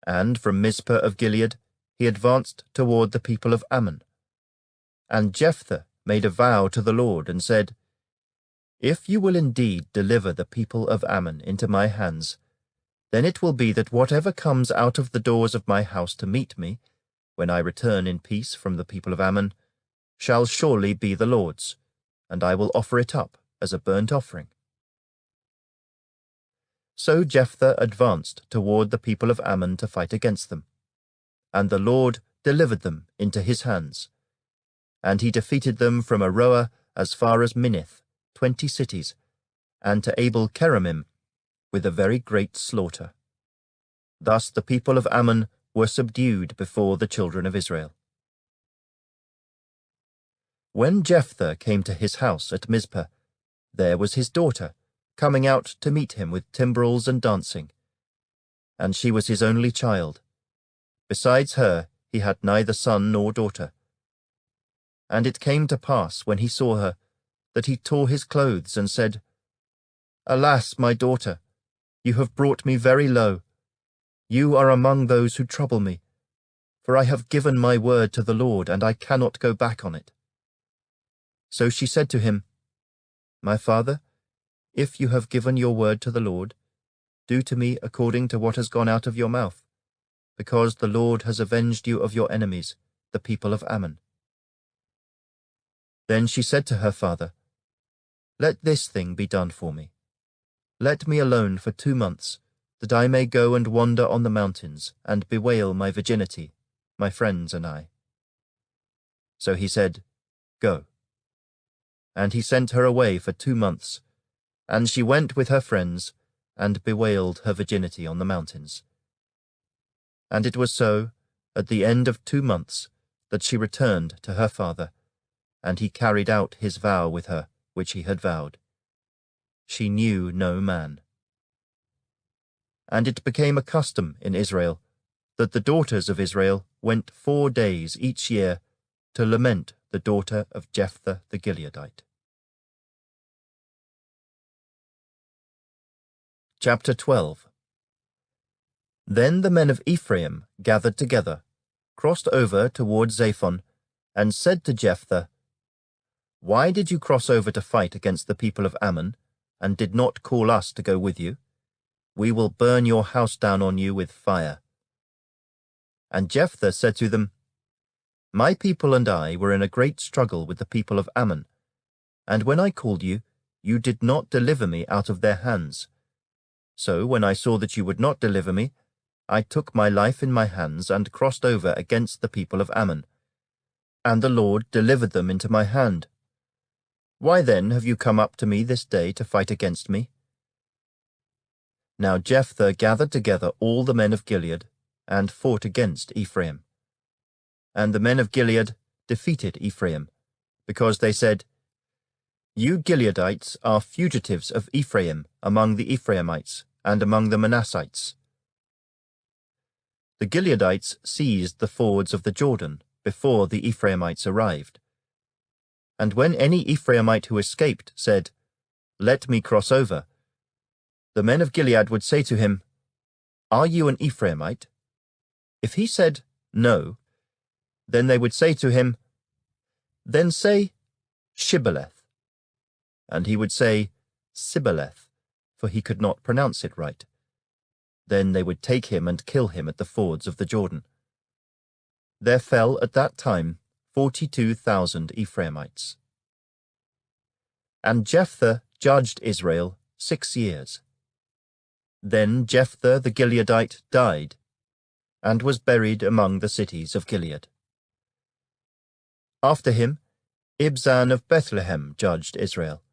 And from Mizpah of Gilead he advanced toward the people of Ammon. And Jephthah made a vow to the Lord, and said, If you will indeed deliver the people of Ammon into my hands, then it will be that whatever comes out of the doors of my house to meet me, when I return in peace from the people of Ammon, shall surely be the Lord's, and I will offer it up as a burnt offering. So Jephthah advanced toward the people of Ammon to fight against them, and the Lord delivered them into his hands. And he defeated them from Aroer as far as Minnith, 20 cities, and to Abel-keramim with a very great slaughter. Thus the people of Ammon were subdued before the children of Israel. When Jephthah came to his house at Mizpah, there was his daughter, coming out to meet him with timbrels and dancing. And she was his only child. Besides her, he had neither son nor daughter. And it came to pass, when he saw her, that he tore his clothes and said, Alas, my daughter, you have brought me very low. You are among those who trouble me, for I have given my word to the Lord, and I cannot go back on it. So she said to him, My father, if you have given your word to the Lord, do to me according to what has gone out of your mouth, because the Lord has avenged you of your enemies, the people of Ammon. Then she said to her father, Let this thing be done for me. Let me alone for 2 months, that I may go and wander on the mountains, and bewail my virginity, my friends and I. So he said, Go. And he sent her away for 2 months, and she went with her friends, and bewailed her virginity on the mountains. And it was so, at the end of 2 months, that she returned to her father, and he carried out his vow with her, which he had vowed. She knew no man. And it became a custom in Israel that the daughters of Israel went 4 days each year to lament the daughter of Jephthah the Gileadite. Chapter 12. Then the men of Ephraim gathered together, crossed over toward Zaphon, and said to Jephthah, "Why did you cross over to fight against the people of Ammon, and did not call us to go with you? We will burn your house down on you with fire." And Jephthah said to them, "My people and I were in a great struggle with the people of Ammon, and when I called you, you did not deliver me out of their hands. So when I saw that you would not deliver me, I took my life in my hands and crossed over against the people of Ammon, and the Lord delivered them into my hand. Why then have you come up to me this day to fight against me?" Now Jephthah gathered together all the men of Gilead and fought against Ephraim. And the men of Gilead defeated Ephraim, because they said, "You Gileadites are fugitives of Ephraim among the Ephraimites and among the Manassites." The Gileadites seized the fords of the Jordan before the Ephraimites arrived. And when any Ephraimite who escaped said, "Let me cross over," the men of Gilead would say to him, "Are you an Ephraimite?" If he said, "No," then they would say to him, "Then say, Shibboleth." And he would say, Sibboleth, for he could not pronounce it right. Then they would take him and kill him at the fords of the Jordan. There fell at that time 42,000 Ephraimites. And Jephthah judged Israel 6 years. Then Jephthah the Gileadite died, and was buried among the cities of Gilead. After him, Ibzan of Bethlehem judged Israel.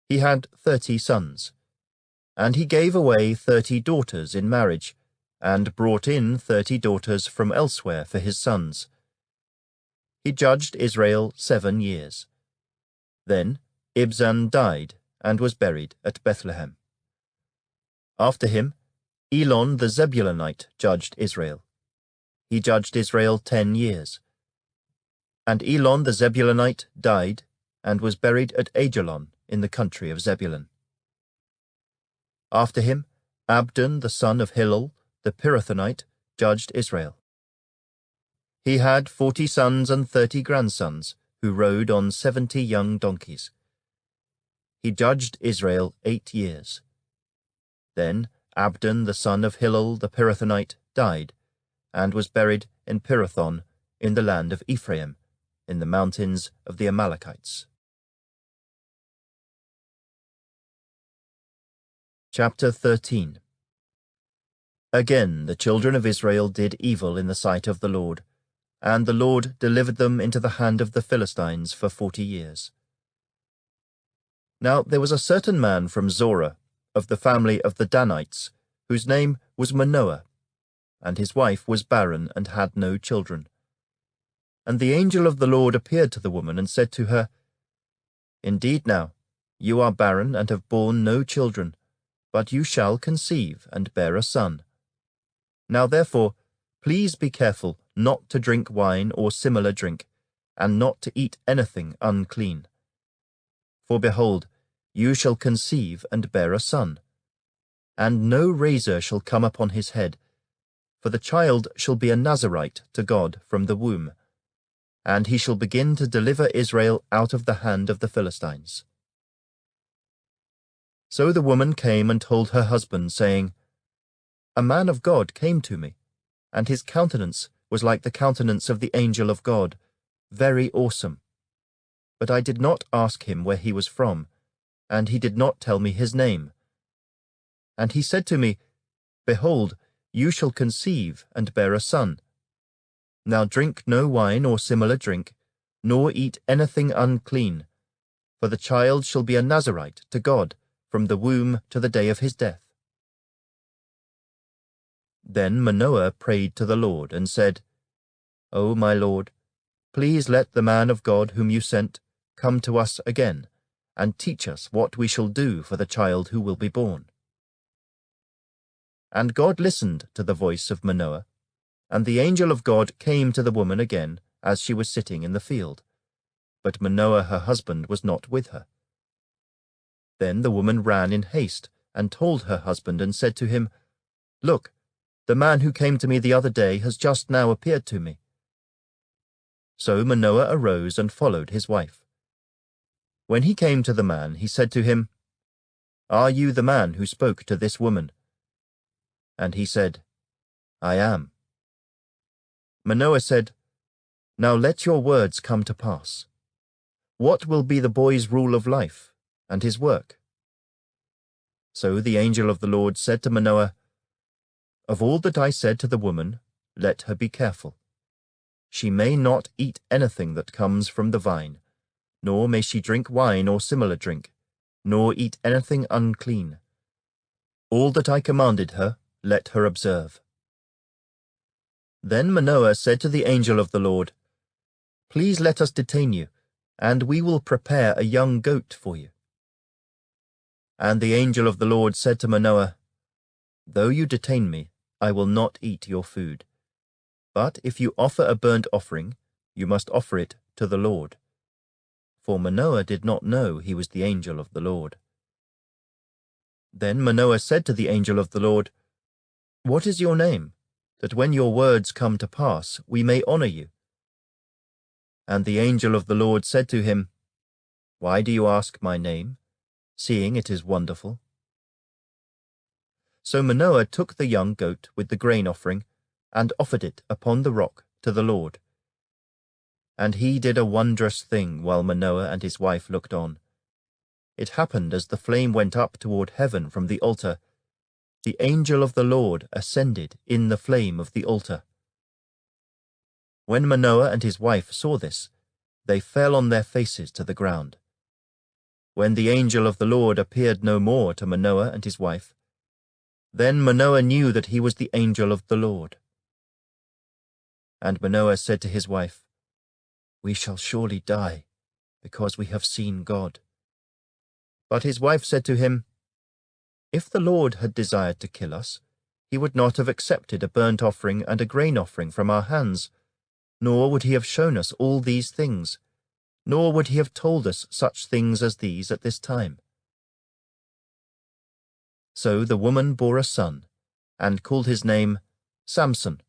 He had 30 sons, and he gave away 30 daughters in marriage, and brought in 30 daughters from elsewhere for his sons. He judged Israel 7 years. Then Ibzan died, and was buried at Bethlehem. After him, Elon the Zebulunite judged Israel. He judged Israel 10 years. And Elon the Zebulunite died, and was buried at Ajalon in the country of Zebulun. After him, Abdon the son of Hillel the Pirathonite judged Israel. He had 40 sons and 30 grandsons, who rode on 70 young donkeys. He judged Israel 8 years. Then Abdon the son of Hillel the Pirathonite died, and was buried in Pirathon in the land of Ephraim, in the mountains of the Amalekites. Chapter 13. Again the children of Israel did evil in the sight of the Lord, and the Lord delivered them into the hand of the Philistines for 40 years. Now there was a certain man from Zorah, of the family of the Danites, whose name was Manoah, and his wife was barren and had no children. And the angel of the Lord appeared to the woman and said to her, "Indeed now, you are barren and have borne no children, but you shall conceive and bear a son. Now therefore, please be careful not to drink wine or similar drink, and not to eat anything unclean. For behold, you shall conceive and bear a son. And no razor shall come upon his head, for the child shall be a Nazirite to God from the womb, and he shall begin to deliver Israel out of the hand of the Philistines." So the woman came and told her husband, saying, "A man of God came to me, and his countenance was like the countenance of the angel of God, very awesome. But I did not ask him where he was from, and he did not tell me his name. And he said to me, Behold, you shall conceive and bear a son. Now drink no wine or similar drink, nor eat anything unclean, for the child shall be a Nazirite to God from the womb to the day of his death." Then Manoah prayed to the Lord and said, O my Lord, please let the man of God whom you sent come to us again, and teach us what we shall do for the child who will be born. And God listened to the voice of Manoah, and the angel of God came to the woman again as she was sitting in the field. But Manoah her husband was not with her. Then the woman ran in haste and told her husband and said to him, Look, the man who came to me the other day has just now appeared to me. So Manoah arose and followed his wife. When he came to the man, he said to him, Are you the man who spoke to this woman? And he said, I am. Manoah said, Now let your words come to pass. What will be the boy's rule of life and his work? So the angel of the Lord said to Manoah, Of all that I said to the woman, let her be careful. She may not eat anything that comes from the vine, nor may she drink wine or similar drink, nor eat anything unclean. All that I commanded her, let her observe. Then Manoah said to the angel of the Lord, Please let us detain you, and we will prepare a young goat for you. And the angel of the Lord said to Manoah, Though you detain me, I will not eat your food. But if you offer a burnt offering, you must offer it to the Lord. For Manoah did not know he was the angel of the Lord. Then Manoah said to the angel of the Lord, What is your name, that when your words come to pass, we may honor you? And the angel of the Lord said to him, Why do you ask my name, seeing it is wonderful? So Manoah took the young goat with the grain offering, and offered it upon the rock to the Lord. And he did a wondrous thing while Manoah and his wife looked on. It happened as the flame went up toward heaven from the altar, the angel of the Lord ascended in the flame of the altar. When Manoah and his wife saw this, they fell on their faces to the ground. When the angel of the Lord appeared no more to Manoah and his wife, then Manoah knew that he was the angel of the Lord. And Manoah said to his wife, We shall surely die, because we have seen God. But his wife said to him, If the Lord had desired to kill us, he would not have accepted a burnt offering and a grain offering from our hands, nor would he have shown us all these things, nor would he have told us such things as these at this time. So the woman bore a son, and called his name Samson.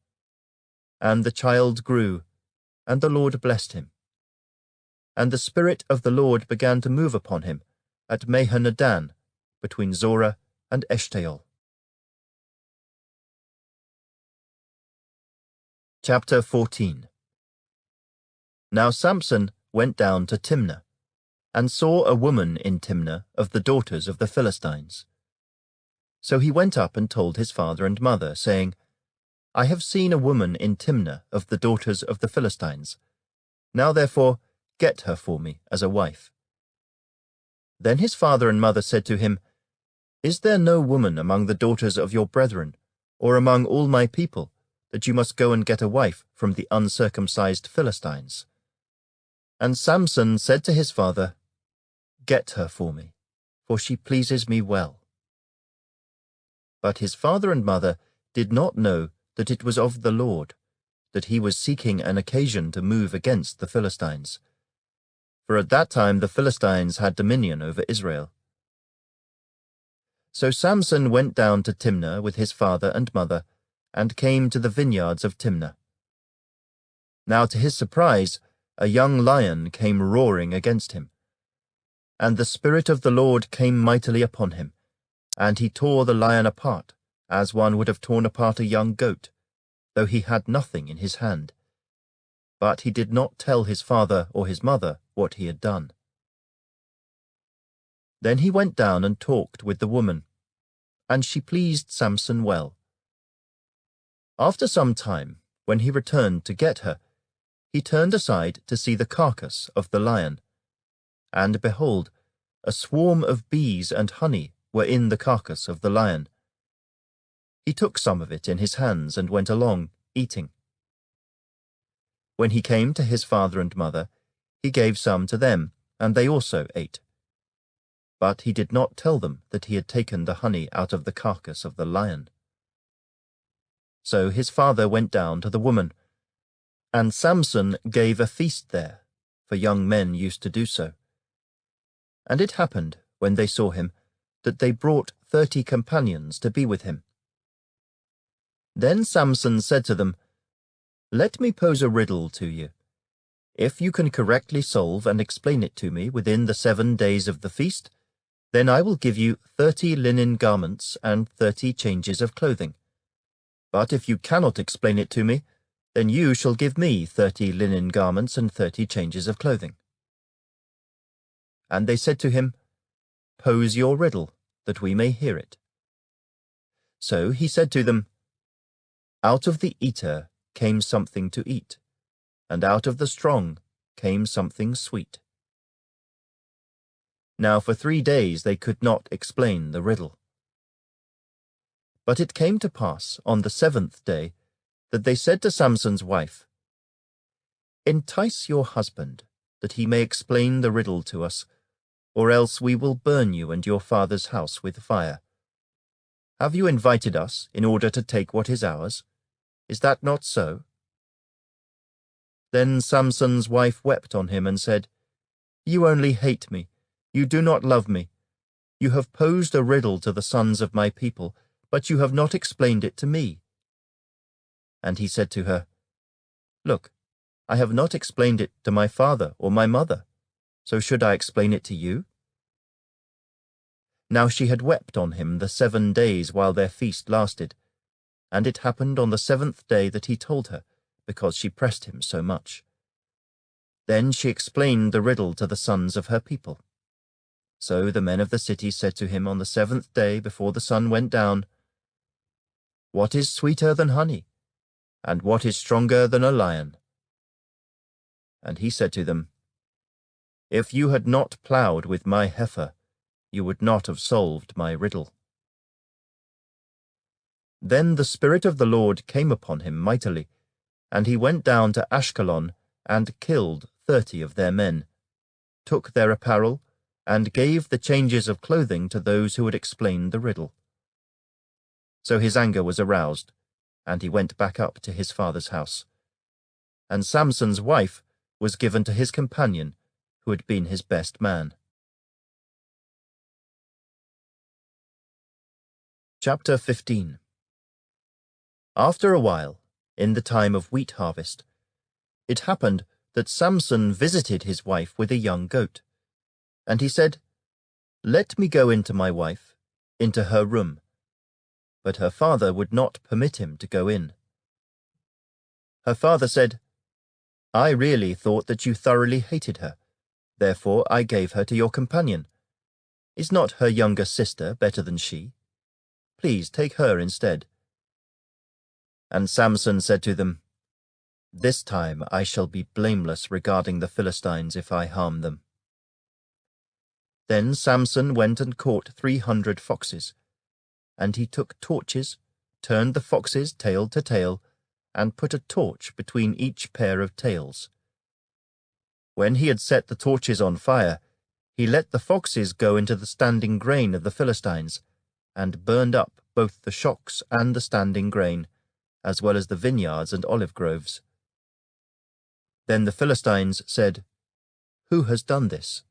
And the child grew, and the Lord blessed him. And the Spirit of the Lord began to move upon him at Mahaneh-dan, between Zorah and Eshtaol. Chapter 14. Now Samson went down to Timnah, and saw a woman in Timnah of the daughters of the Philistines. So he went up and told his father and mother, saying, I have seen a woman in Timnah of the daughters of the Philistines. Now therefore get her for me as a wife. Then his father and mother said to him, Is there no woman among the daughters of your brethren, or among all my people, that you must go and get a wife from the uncircumcised Philistines? And Samson said to his father, Get her for me, for she pleases me well. But his father and mother did not know that it was of the Lord, that he was seeking an occasion to move against the Philistines. For at that time the Philistines had dominion over Israel. So Samson went down to Timnah with his father and mother, and came to the vineyards of Timnah. Now to his surprise, a young lion came roaring against him. And the Spirit of the Lord came mightily upon him, and he tore the lion apart, as one would have torn apart a young goat, though he had nothing in his hand. But he did not tell his father or his mother what he had done. Then he went down and talked with the woman, and she pleased Samson well. After some time, when he returned to get her, he turned aside to see the carcass of the lion. And behold, a swarm of bees and honey were in the carcass of the lion. he took some of it in his hands and went along, eating. When he came to his father and mother, he gave some to them, and they also ate. But he did not tell them that he had taken the honey out of the carcass of the lion. So his father went down to the woman, and Samson gave a feast there, for young men used to do so. And it happened, when they saw him, that they brought 30 companions to be with him. Then Samson said to them, "Let me pose a riddle to you. If you can correctly solve and explain it to me within the 7 days of the feast, then I will give you 30 linen garments and 30 changes of clothing. But if you cannot explain it to me, then you shall give me 30 linen garments and 30 changes of clothing." And they said to him, "Pose your riddle, that we may hear it." So he said to them, "Out of the eater came something to eat, and out of the strong came something sweet." Now for 3 days they could not explain the riddle. But it came to pass on the 7th day that they said to Samson's wife, "Entice your husband, that he may explain the riddle to us, or else we will burn you and your father's house with fire. Have you invited us in order to take what is ours? Is that not so?" Then Samson's wife wept on him and said, "You only hate me. You do not love me. You have posed a riddle to the sons of my people, but you have not explained it to me." And he said to her, "Look, I have not explained it to my father or my mother, so should I explain it to you?" Now she had wept on him the 7 days while their feast lasted, and it happened on the 7th day that he told her, because she pressed him so much. Then she explained the riddle to the sons of her people. So the men of the city said to him on the 7th day before the sun went down, "What is sweeter than honey? And what is stronger than a lion?" And he said to them, "If you had not ploughed with my heifer, you would not have solved my riddle." Then the Spirit of the Lord came upon him mightily, and he went down to Ashkelon and killed 30 of their men, took their apparel, and gave the changes of clothing to those who had explained the riddle. So his anger was aroused, and he went back up to his father's house. And Samson's wife was given to his companion, who had been his best man. Chapter 15. After a while, in the time of wheat harvest, it happened that Samson visited his wife with a young goat. And he said, "Let me go into my wife, into her room." But her father would not permit him to go in. Her father said, "I really thought that you thoroughly hated her. Therefore I gave her to your companion. Is not her younger sister better than she? Please take her instead." And Samson said to them, "This time I shall be blameless regarding the Philistines if I harm them." Then Samson went and caught 300 foxes, and he took torches, turned the foxes tail to tail, and put a torch between each pair of tails. When he had set the torches on fire, he let the foxes go into the standing grain of the Philistines, and burned up both the shocks and the standing grain, as well as the vineyards and olive groves. Then the Philistines said, "Who has done this?"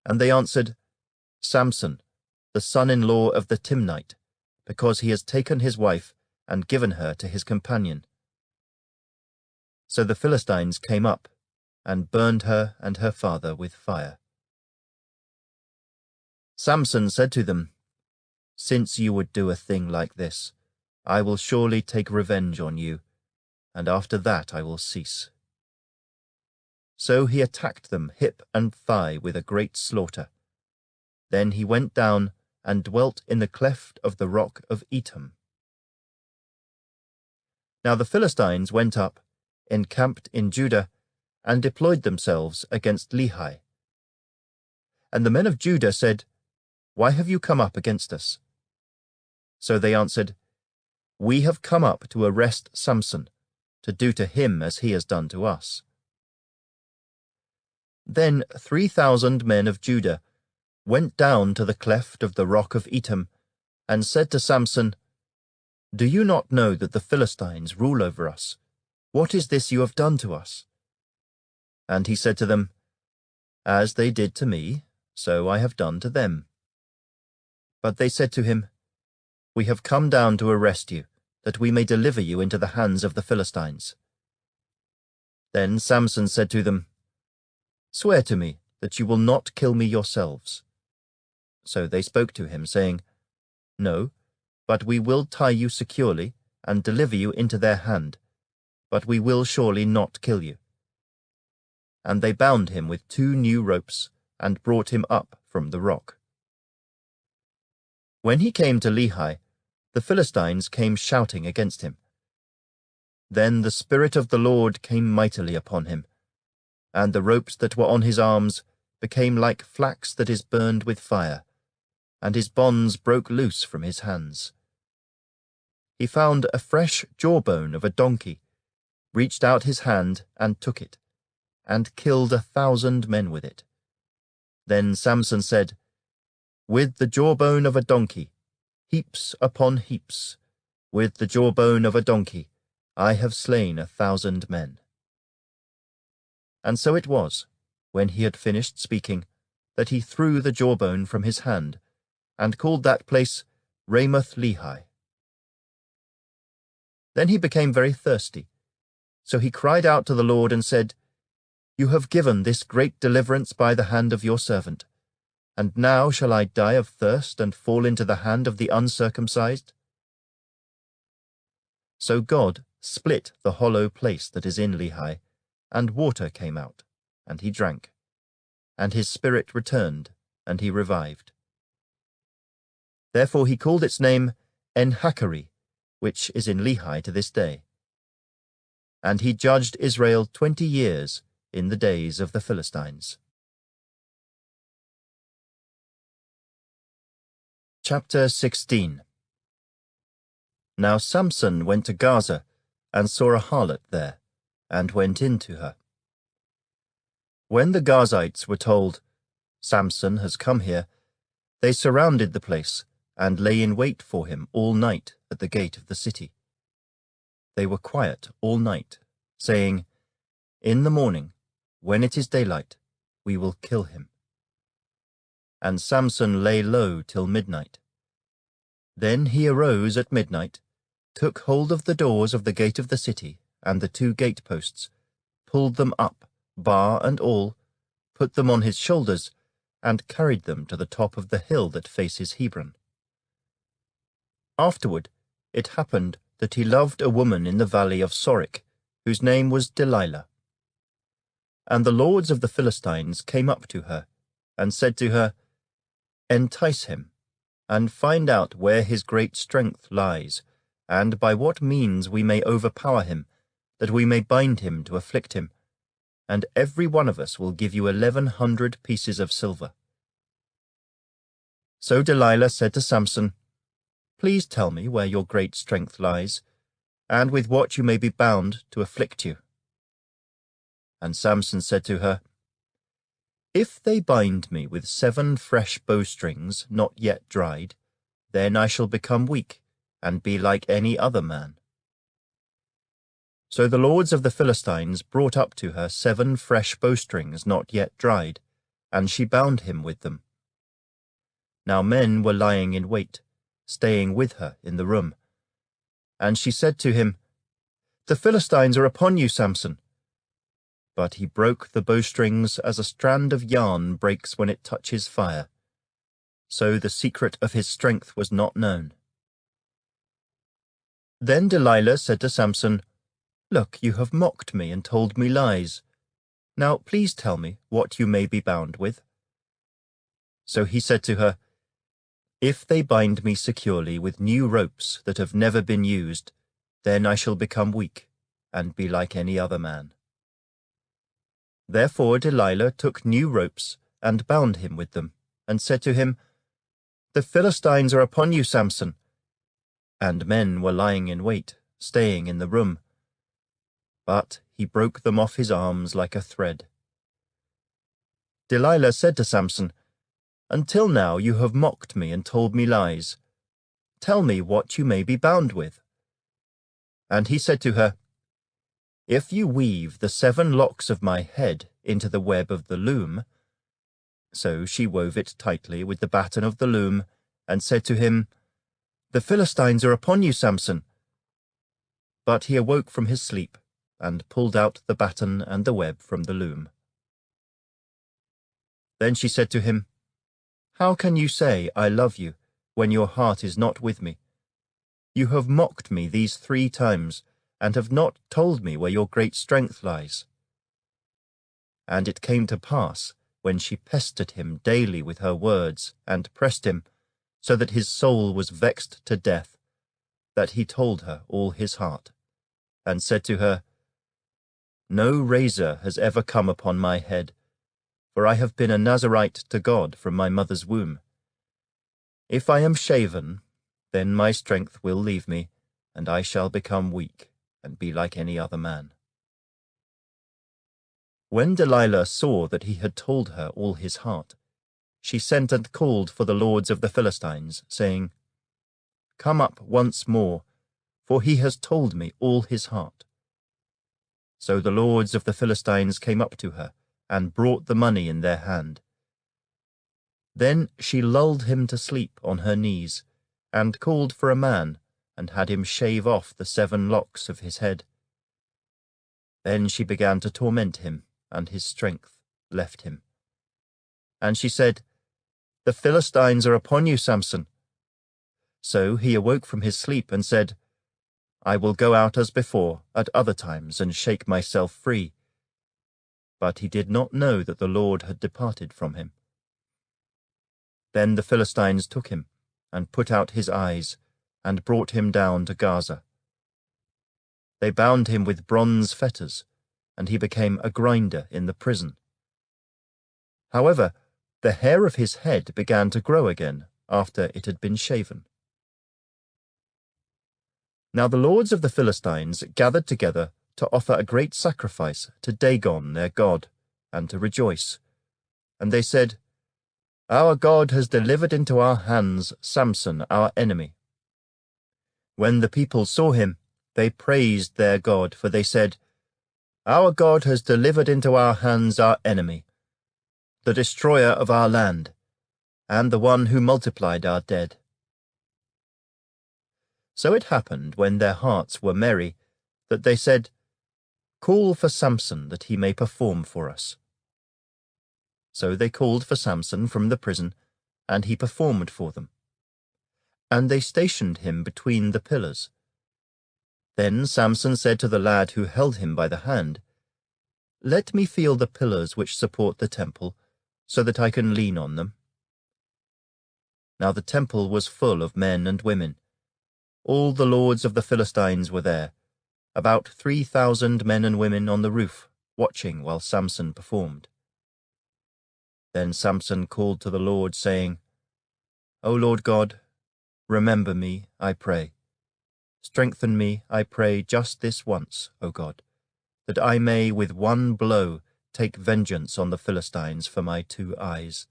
And they answered, "Samson, the son-in-law of the Timnite, because he has taken his wife and given her to his companion." So the Philistines came up and burned her and her father with fire. Samson said to them, "Since you would do a thing like this, I will surely take revenge on you, and after that I will cease." So he attacked them hip and thigh with a great slaughter. Then he went down and dwelt in the cleft of the rock of Etam. Now the Philistines went up, encamped in Judah, and deployed themselves against Lehi. And the men of Judah said, "Why have you come up against us?" So they answered, "We have come up to arrest Samson, to do to him as he has done to us." Then 3,000 men of Judah went down to the cleft of the rock of Etam, and said to Samson, "Do you not know that the Philistines rule over us? What is this you have done to us?" And he said to them, "As they did to me, so I have done to them." But they said to him, "We have come down to arrest you, that we may deliver you into the hands of the Philistines." Then Samson said to them, "Swear to me that you will not kill me yourselves." So they spoke to him, saying, "No, but we will tie you securely and deliver you into their hand, but we will surely not kill you." And they bound him with 2 new ropes and brought him up from the rock. When he came to Lehi, the Philistines came shouting against him. Then the Spirit of the Lord came mightily upon him, and the ropes that were on his arms became like flax that is burned with fire, and his bonds broke loose from his hands. He found a fresh jawbone of a donkey, reached out his hand and took it, and killed 1,000 men with it. Then Samson said, "With the jawbone of a donkey, heaps upon heaps, with the jawbone of a donkey, I have slain 1,000 men." And so it was, when he had finished speaking, that he threw the jawbone from his hand, and called that place Ramoth-Lehi. Then he became very thirsty, so he cried out to the Lord and said, "You have given this great deliverance by the hand of your servant, and now shall I die of thirst and fall into the hand of the uncircumcised?" So God split the hollow place that is in Lehi, and water came out, and he drank, and his spirit returned, and he revived. Therefore he called its name En-Hakkore, which is in Lehi to this day. And he judged Israel 20 years in the days of the Philistines. Chapter 16. Now Samson went to Gaza, and saw a harlot there, and went in to her. When the Gazites were told, "Samson has come here," they surrounded the place, and lay in wait for him all night at the gate of the city. They were quiet all night, saying, "In the morning, when it is daylight, we will kill him." And Samson lay low till midnight. Then he arose at midnight, took hold of the doors of the gate of the city and the 2 gateposts, pulled them up, bar and all, put them on his shoulders, and carried them to the top of the hill that faces Hebron. Afterward it happened that he loved a woman in the valley of Sorek, whose name was Delilah. And the lords of the Philistines came up to her, and said to her, "Entice him, and find out where his great strength lies, and by what means we may overpower him, that we may bind him to afflict him, and every one of us will give you 1,100 pieces of silver." So Delilah said to Samson, "Please tell me where your great strength lies, and with what you may be bound to afflict you." And Samson said to her, "If they bind me with 7 fresh bowstrings not yet dried, then I shall become weak, and be like any other man." So the lords of the Philistines brought up to her 7 fresh bowstrings not yet dried, and she bound him with them. Now men were lying in wait, staying with her in the room. And she said to him, "The Philistines are upon you, Samson." But he broke the bowstrings as a strand of yarn breaks when it touches fire. So the secret of his strength was not known. Then Delilah said to Samson, "Look, you have mocked me and told me lies. Now please tell me what you may be bound with." So he said to her, "If they bind me securely with new ropes that have never been used, then I shall become weak, and be like any other man." Therefore Delilah took new ropes, and bound him with them, and said to him, "The Philistines are upon you, Samson." and men were lying in wait, staying in the room. But he broke them off his arms like a thread. Delilah said to Samson, "Until now you have mocked me and told me lies. Tell me what you may be bound with." And he said to her, "If you weave the 7 locks of my head into the web of the loom." So she wove it tightly with the batten of the loom, and said to him, "The Philistines are upon you, Samson." But he awoke from his sleep, and pulled out the batten and the web from the loom. Then she said to him, "How can you say, 'I love you,' when your heart is not with me? You have mocked me these 3 times, and have not told me where your great strength lies." And it came to pass, when she pestered him daily with her words, and pressed him, so that his soul was vexed to death, that he told her all his heart, and said to her, "No razor has ever come upon my head, for I have been a Nazirite to God from my mother's womb. If I am shaven, then my strength will leave me, and I shall become weak, and be like any other man." When Delilah saw that he had told her all his heart, she sent and called for the lords of the Philistines, saying, "Come up once more, for he has told me all his heart." So the lords of the Philistines came up to her, and brought the money in their hand. Then she lulled him to sleep on her knees, and called for a man, and had him shave off the 7 locks of his head. Then she began to torment him, and his strength left him. And she said, "The Philistines are upon you, Samson." So he awoke from his sleep and said, "I will go out as before at other times and shake myself free." But he did not know that the Lord had departed from him. Then the Philistines took him, and put out his eyes, and brought him down to Gaza. They bound him with bronze fetters, and he became a grinder in the prison. However, the hair of his head began to grow again after it had been shaven. Now the lords of the Philistines gathered together to offer a great sacrifice to Dagon their god, and to rejoice. And they said, "Our God has delivered into our hands Samson our enemy." When the people saw him, they praised their God, for they said, "Our God has delivered into our hands our enemy, the destroyer of our land, and the one who multiplied our dead." So it happened, when their hearts were merry, that they said, "Call for Samson, that he may perform for us." So they called for Samson from the prison, and he performed for them. And they stationed him between the pillars. Then Samson said to the lad who held him by the hand, "Let me feel the pillars which support the temple, so that I can lean on them." Now the temple was full of men and women. All the lords of the Philistines were there, about 3,000 men and women on the roof, watching while Samson performed. Then Samson called to the Lord, saying, "O Lord God, remember me, I pray. Strengthen me, I pray, just this once, O God, that I may with one blow take vengeance on the Philistines for my 2 eyes."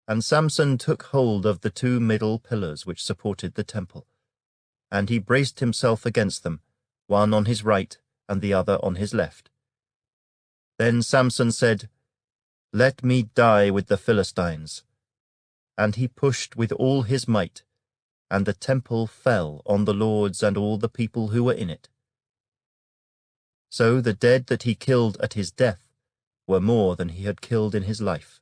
And Samson took hold of the 2 middle pillars which supported the temple, and he braced himself against them, one on his right and the other on his left. Then Samson said, "Let me die with the Philistines." And he pushed with all his might, and the temple fell on the lords and all the people who were in it. So the dead that he killed at his death were more than he had killed in his life.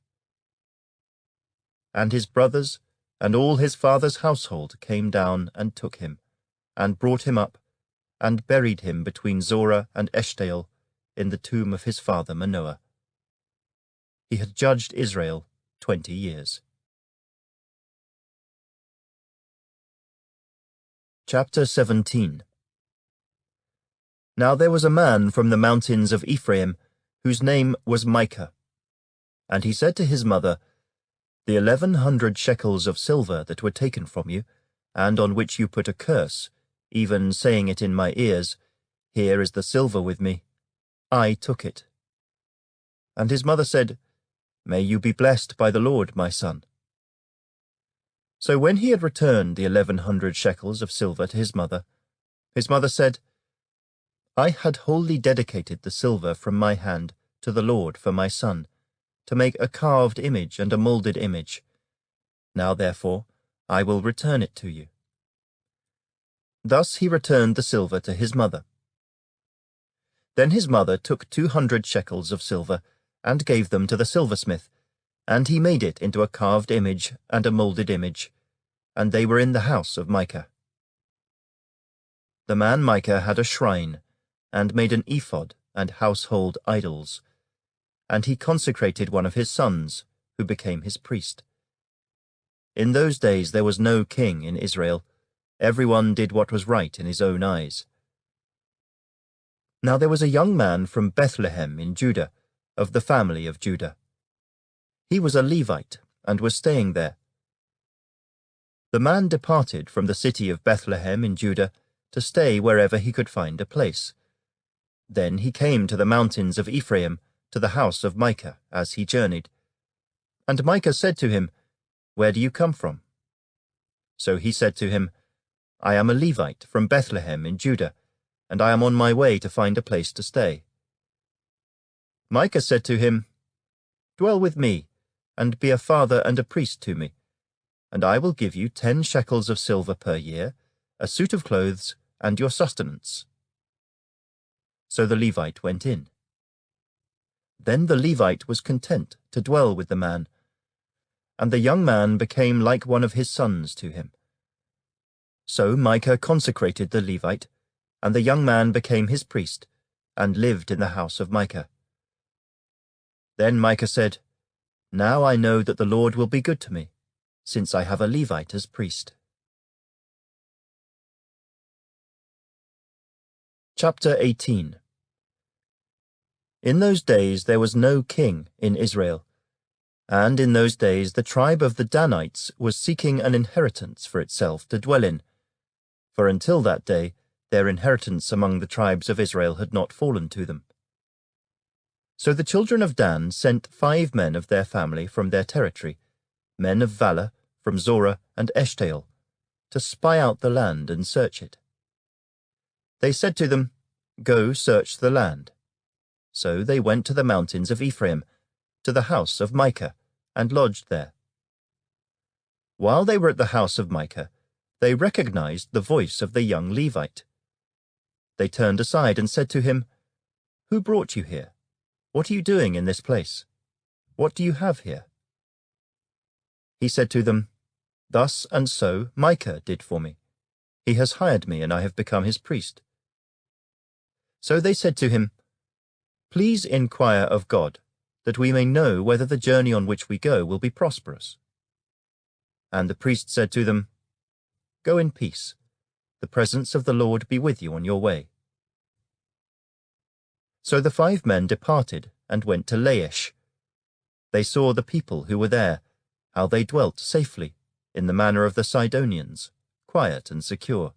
And his brothers and all his father's household came down and took him, and brought him up, and buried him between Zorah and Eshtaol in the tomb of his father Manoah. He had judged Israel 20 years. Chapter 17. Now there was a man from the mountains of Ephraim, whose name was Micah. And he said to his mother, "The 1,100 shekels of silver that were taken from you, and on which you put a curse, even saying it in my ears, 'Here is the silver with me,' I took it." And his mother said, "May you be blessed by the Lord, my son." So when he had returned the 1,100 shekels of silver to his mother said, "I had wholly dedicated the silver from my hand to the Lord for my son, to make a carved image and a moulded image. Now therefore I will return it to you." Thus he returned the silver to his mother. Then his mother took 200 shekels of silver and gave them to the silversmith, and he made it into a carved image and a moulded image, and they were in the house of Micah. The man Micah had a shrine, and made an ephod and household idols, and he consecrated one of his sons, who became his priest. In those days there was no king in Israel. Everyone did what was right in his own eyes. Now there was a young man from Bethlehem in Judah, of the family of Judah. He was a Levite, and was staying there. The man departed from the city of Bethlehem in Judah to stay wherever he could find a place. Then he came to the mountains of Ephraim, to the house of Micah, as he journeyed. And Micah said to him, "Where do you come from?" So he said to him, "I am a Levite from Bethlehem in Judah, and I am on my way to find a place to stay." Micah said to him, "Dwell with me, and be a father and a priest to me, and I will give you 10 shekels of silver per year, a suit of clothes, and your sustenance." So the Levite went in. Then the Levite was content to dwell with the man, and the young man became like one of his sons to him. So Micah consecrated the Levite, and the young man became his priest, and lived in the house of Micah. Then Micah said, "Now I know that the Lord will be good to me, since I have a Levite as priest." Chapter 18. In those days there was no king in Israel, and in those days the tribe of the Danites was seeking an inheritance for itself to dwell in, for until that day their inheritance among the tribes of Israel had not fallen to them. So the children of Dan sent 5 men of their family from their territory, men of valor from Zorah and Eshtaol, to spy out the land and search it. They said to them, "Go search the land." So they went to the mountains of Ephraim, to the house of Micah, and lodged there. While they were at the house of Micah, they recognized the voice of the young Levite. They turned aside and said to him, "Who brought you here? What are you doing in this place? What do you have here?" He said to them, "Thus and so Micah did for me. He has hired me, and I have become his priest." So they said to him, "Please inquire of God, that we may know whether the journey on which we go will be prosperous." And the priest said to them, "Go in peace. The presence of the Lord be with you on your way." So the 5 men departed and went to Laish. They saw the people who were there, how they dwelt safely, in the manner of the Sidonians, quiet and secure.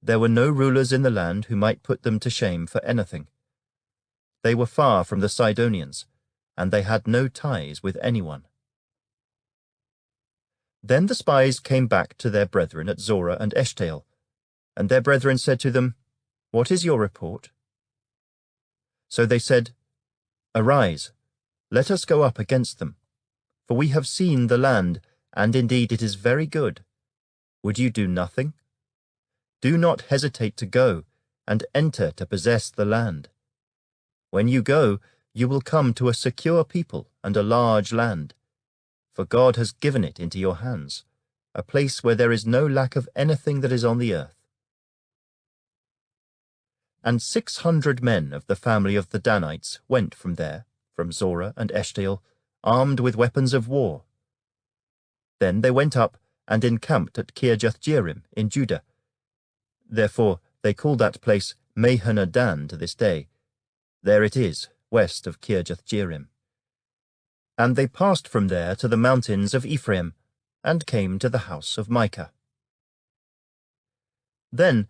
There were no rulers in the land who might put them to shame for anything. They were far from the Sidonians, and they had no ties with anyone. Then the spies came back to their brethren at Zorah and Eshtaol, and their brethren said to them, "What is your report?" So they said, "Arise, let us go up against them, for we have seen the land, and indeed it is very good. Would you do nothing? Do not hesitate to go, and enter to possess the land. When you go, you will come to a secure people and a large land, for God has given it into your hands, a place where there is no lack of anything that is on the earth." And 600 men of the family of the Danites went from there, from Zorah and Eshtaol, armed with weapons of war. Then they went up and encamped at Kirjath-jearim in Judah. Therefore they call that place Mahaneh-dan to this day. There it is, west of Kirjath-jearim. And they passed from there to the mountains of Ephraim, and came to the house of Micah. Then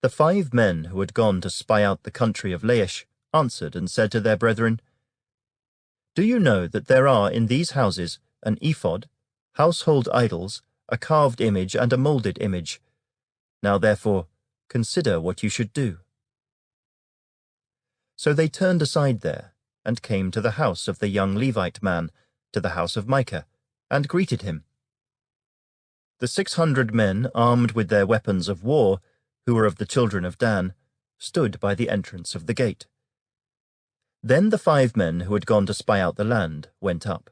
the 5 men who had gone to spy out the country of Laish answered and said to their brethren, "Do you know that there are in these houses an ephod, household idols, a carved image, and a moulded image? Now therefore consider what you should do." So they turned aside there, and came to the house of the young Levite man, to the house of Micah, and greeted him. The 600 men, armed with their weapons of war, who were of the children of Dan, stood by the entrance of the gate. Then the 5 men who had gone to spy out the land went up.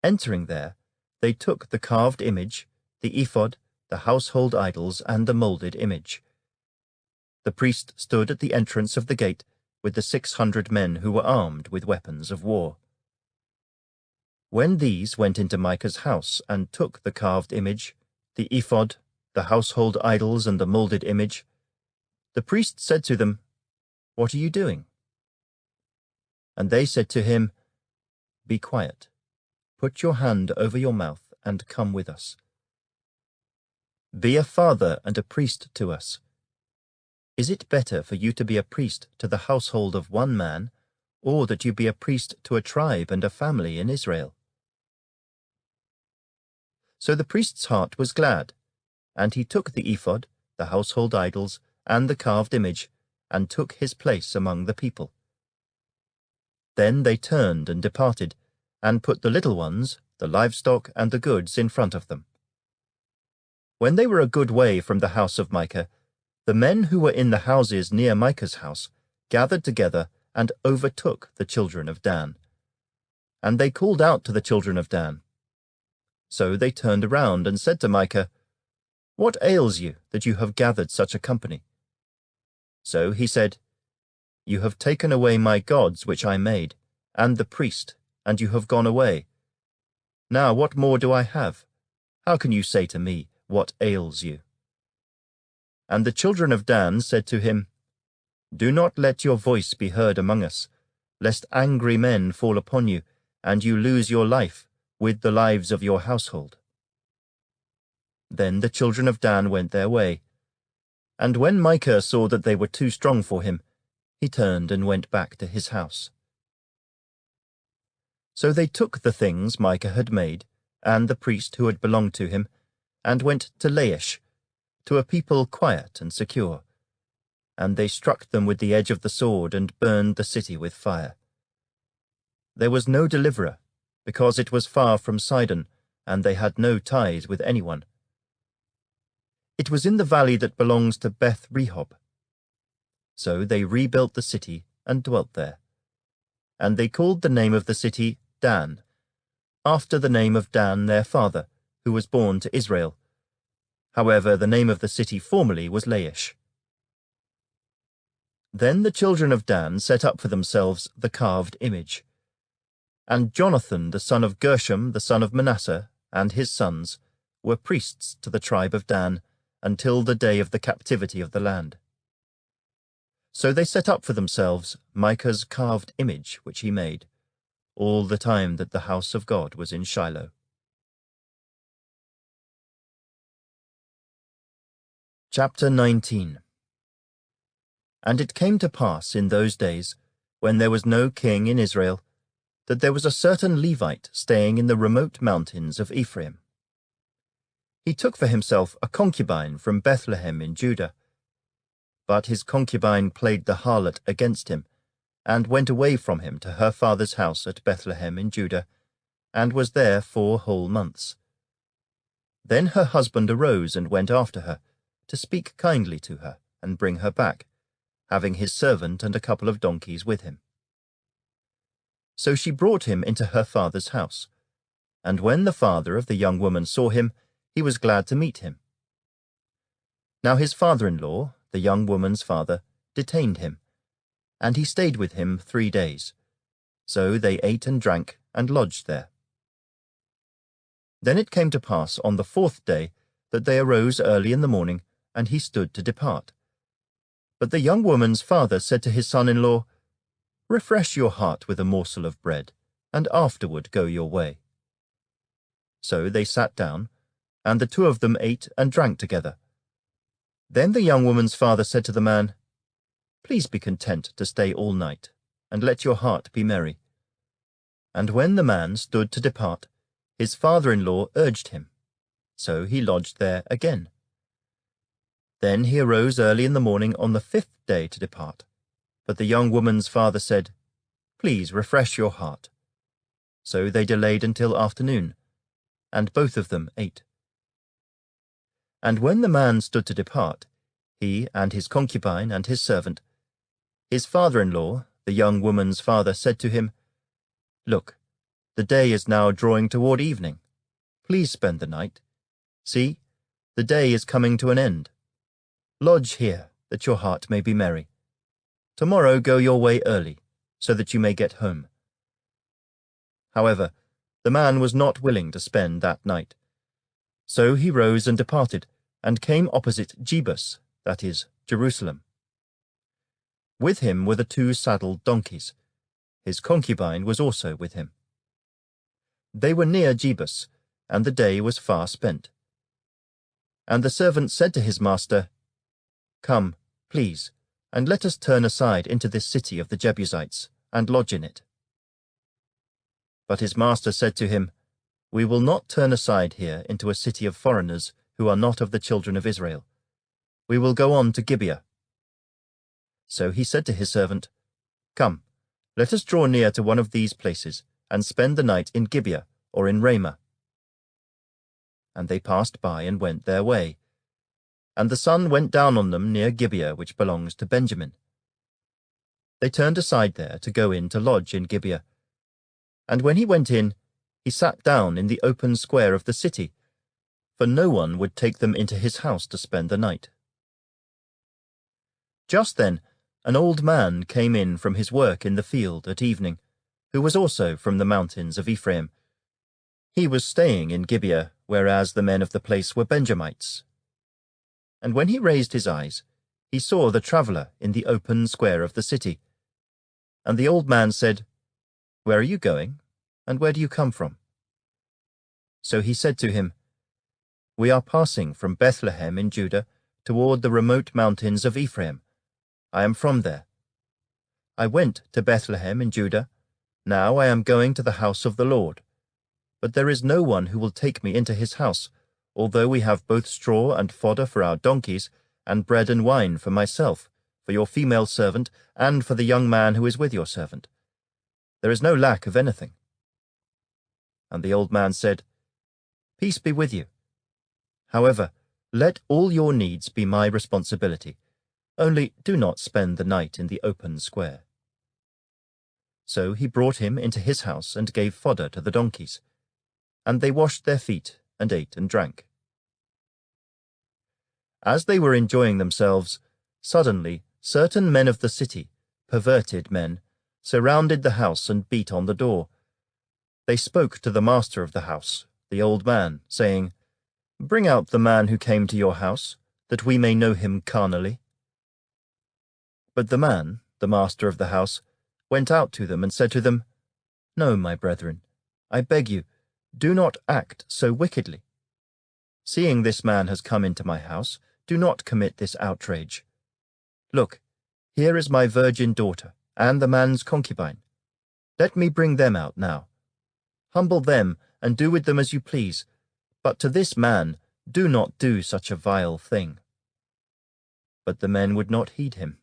Entering there, they took the carved image, the ephod, the household idols, and the moulded image. The priest stood at the entrance of the gate with the 600 men who were armed with weapons of war. When these went into Micah's house and took the carved image, the ephod, the household idols, and the moulded image, the priest said to them, "What are you doing?" And they said to him, "Be quiet. Put your hand over your mouth and come with us. Be a father and a priest to us. Is it better for you to be a priest to the household of one man, or that you be a priest to a tribe and a family in Israel?" So the priest's heart was glad, and he took the ephod, the household idols, and the carved image, and took his place among the people. Then they turned and departed, and put the little ones, the livestock, and the goods in front of them. When they were a good way from the house of Micah, the men who were in the houses near Micah's house gathered together and overtook the children of Dan. And they called out to the children of Dan. So they turned around and said to Micah, "What ails you that you have gathered such a company?" So he said, "You have taken away my gods which I made, and the priest, and you have gone away. Now what more do I have? How can you say to me, 'What ails you?'" And the children of Dan said to him, "Do not let your voice be heard among us, lest angry men fall upon you, and you lose your life with the lives of your household." Then the children of Dan went their way. And when Micah saw that they were too strong for him, he turned and went back to his house. So they took the things Micah had made, and the priest who had belonged to him, and went to Laish, to a people quiet and secure. And they struck them with the edge of the sword and burned the city with fire. There was no deliverer, because it was far from Sidon, and they had no ties with anyone. It was in the valley that belongs to Beth Rehob. So they rebuilt the city and dwelt there. And they called the name of the city Dan, after the name of Dan their father, who was born to Israel. However, the name of the city formerly was Laish. Then the children of Dan set up for themselves the carved image. And Jonathan the son of Gershom the son of Manasseh, and his sons, were priests to the tribe of Dan, until the day of the captivity of the land. So they set up for themselves Micah's carved image which he made, all the time that the house of God was in Shiloh. Chapter 19. And it came to pass in those days, when there was no king in Israel, that there was a certain Levite staying in the remote mountains of Ephraim. He took for himself a concubine from Bethlehem in Judah. But his concubine played the harlot against him, and went away from him to her father's house at Bethlehem in Judah, and was there 4 whole months. Then her husband arose and went after her, to speak kindly to her, and bring her back, having his servant and a couple of donkeys with him. So she brought him into her father's house, and when the father of the young woman saw him, he was glad to meet him. Now his father-in-law, the young woman's father, detained him, and he stayed with him 3 days. So they ate and drank and lodged there. Then it came to pass on the 4th day that they arose early in the morning, and he stood to depart. But the young woman's father said to his son-in-law, "Refresh your heart with a morsel of bread, and afterward go your way." So they sat down, and the 2 of them ate and drank together. Then the young woman's father said to the man, "Please be content to stay all night, and let your heart be merry." And when the man stood to depart, his father-in-law urged him, so he lodged there again. Then he arose early in the morning on the 5th day to depart. But the young woman's father said, "Please refresh your heart." So they delayed until afternoon, and both of them ate. And when the man stood to depart, he and his concubine and his servant, his father-in-law, the young woman's father, said to him, "Look, the day is now drawing toward evening. Please spend the night. See, the day is coming to an end. Lodge here, that your heart may be merry. Tomorrow go your way early, so that you may get home." However, the man was not willing to spend that night. So he rose and departed, and came opposite Jebus, that is, Jerusalem. With him were the 2 saddled donkeys. His concubine was also with him. They were near Jebus, and the day was far spent. And the servant said to his master, "Come, please, and let us turn aside into this city of the Jebusites, and lodge in it." But his master said to him, "We will not turn aside here into a city of foreigners who are not of the children of Israel. We will go on to Gibeah." So he said to his servant, "Come, let us draw near to one of these places, and spend the night in Gibeah or in Ramah." And they passed by and went their way. And the sun went down on them near Gibeah, which belongs to Benjamin. They turned aside there to go in to lodge in Gibeah. And when he went in, he sat down in the open square of the city, for no one would take them into his house to spend the night. Just then an old man came in from his work in the field at evening, who was also from the mountains of Ephraim. He was staying in Gibeah, whereas the men of the place were Benjamites. And when he raised his eyes, he saw the traveller in the open square of the city. And the old man said, "Where are you going, and where do you come from?" So he said to him, "We are passing from Bethlehem in Judah toward the remote mountains of Ephraim. I am from there. I went to Bethlehem in Judah. Now I am going to the house of the Lord. But there is no one who will take me into his house, although we have both straw and fodder for our donkeys, and bread and wine for myself, for your female servant, and for the young man who is with your servant. There is no lack of anything." And the old man said, "Peace be with you. However, let all your needs be my responsibility. Only do not spend the night in the open square." So he brought him into his house and gave fodder to the donkeys. And they washed their feet and ate and drank. As they were enjoying themselves, suddenly certain men of the city, perverted men, surrounded the house and beat on the door. They spoke to the master of the house, the old man, saying, "Bring out the man who came to your house, that we may know him carnally." But the man, the master of the house, went out to them and said to them, "No, my brethren, I beg you, do not act so wickedly. Seeing this man has come into my house, do not commit this outrage. Look, here is my virgin daughter, and the man's concubine. Let me bring them out now. Humble them, and do with them as you please, but to this man do not do such a vile thing." But the men would not heed him.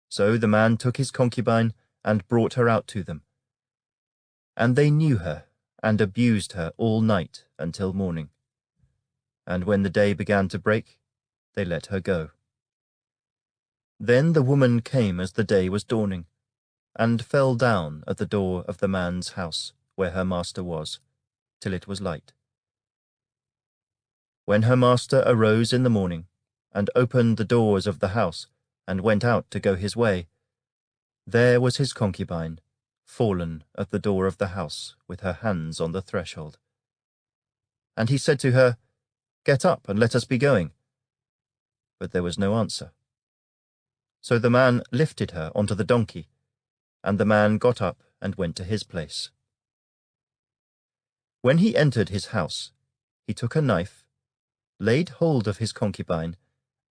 So the man took his concubine and brought her out to them. And they knew her, and abused her all night until morning. And when the day began to break, they let her go. Then the woman came as the day was dawning, and fell down at the door of the man's house, where her master was, till it was light. When her master arose in the morning, and opened the doors of the house, and went out to go his way, there was his concubine, fallen at the door of the house, with her hands on the threshold. And he said to her, "Get up, and let us be going." But there was no answer. So the man lifted her onto the donkey, and the man got up and went to his place. When he entered his house, he took a knife, laid hold of his concubine,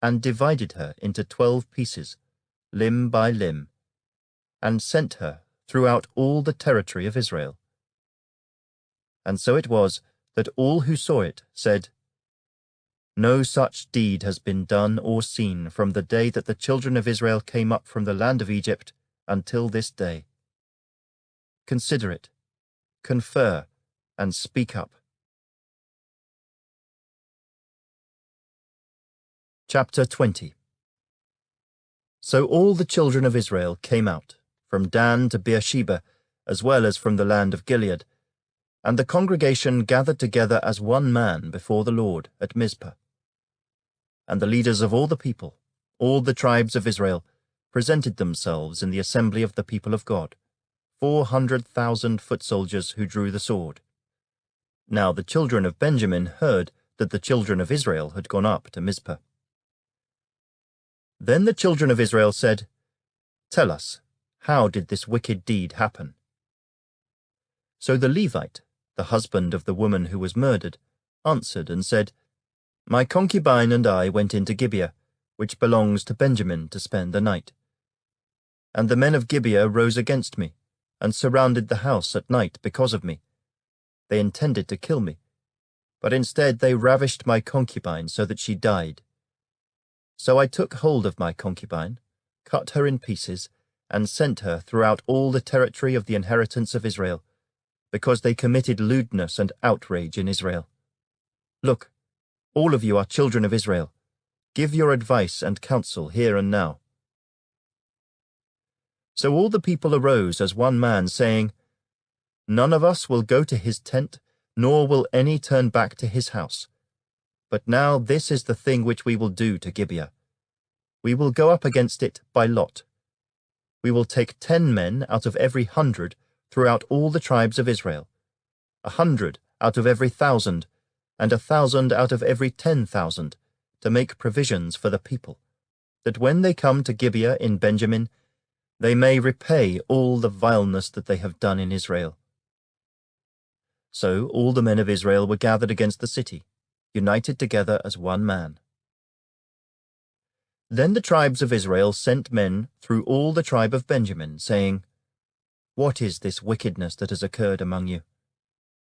and divided her into 12 pieces, limb by limb, and sent her throughout all the territory of Israel. And so it was that all who saw it said, "No such deed has been done or seen from the day that the children of Israel came up from the land of Egypt until this day. Consider it, confer, and speak up." Chapter 20. So all the children of Israel came out, from Dan to Beersheba, as well as from the land of Gilead, and the congregation gathered together as one man before the Lord at Mizpah. And the leaders of all the people, all the tribes of Israel, presented themselves in the assembly of the people of God, 400,000 foot soldiers who drew the sword. Now the children of Benjamin heard that the children of Israel had gone up to Mizpah. Then the children of Israel said, "Tell us, how did this wicked deed happen?" So the Levite, the husband of the woman who was murdered, answered and said, "My concubine and I went into Gibeah, which belongs to Benjamin, to spend the night. And the men of Gibeah rose against me, and surrounded the house at night because of me. They intended to kill me, but instead they ravished my concubine so that she died. So I took hold of my concubine, cut her in pieces, and sent her throughout all the territory of the inheritance of Israel, because they committed lewdness and outrage in Israel. Look, all of you are children of Israel. Give your advice and counsel here and now." So all the people arose as one man, saying, "None of us will go to his tent, nor will any turn back to his house. But now this is the thing which we will do to Gibeah. We will go up against it by lot. We will take 10 men out of every 100 throughout all the tribes of Israel, 100 out of every 1,000, and 1,000 out of every 10,000, to make provisions for the people, that when they come to Gibeah in Benjamin, they may repay all the vileness that they have done in Israel." So all the men of Israel were gathered against the city, united together as one man. Then the tribes of Israel sent men through all the tribe of Benjamin, saying, "What is this wickedness that has occurred among you?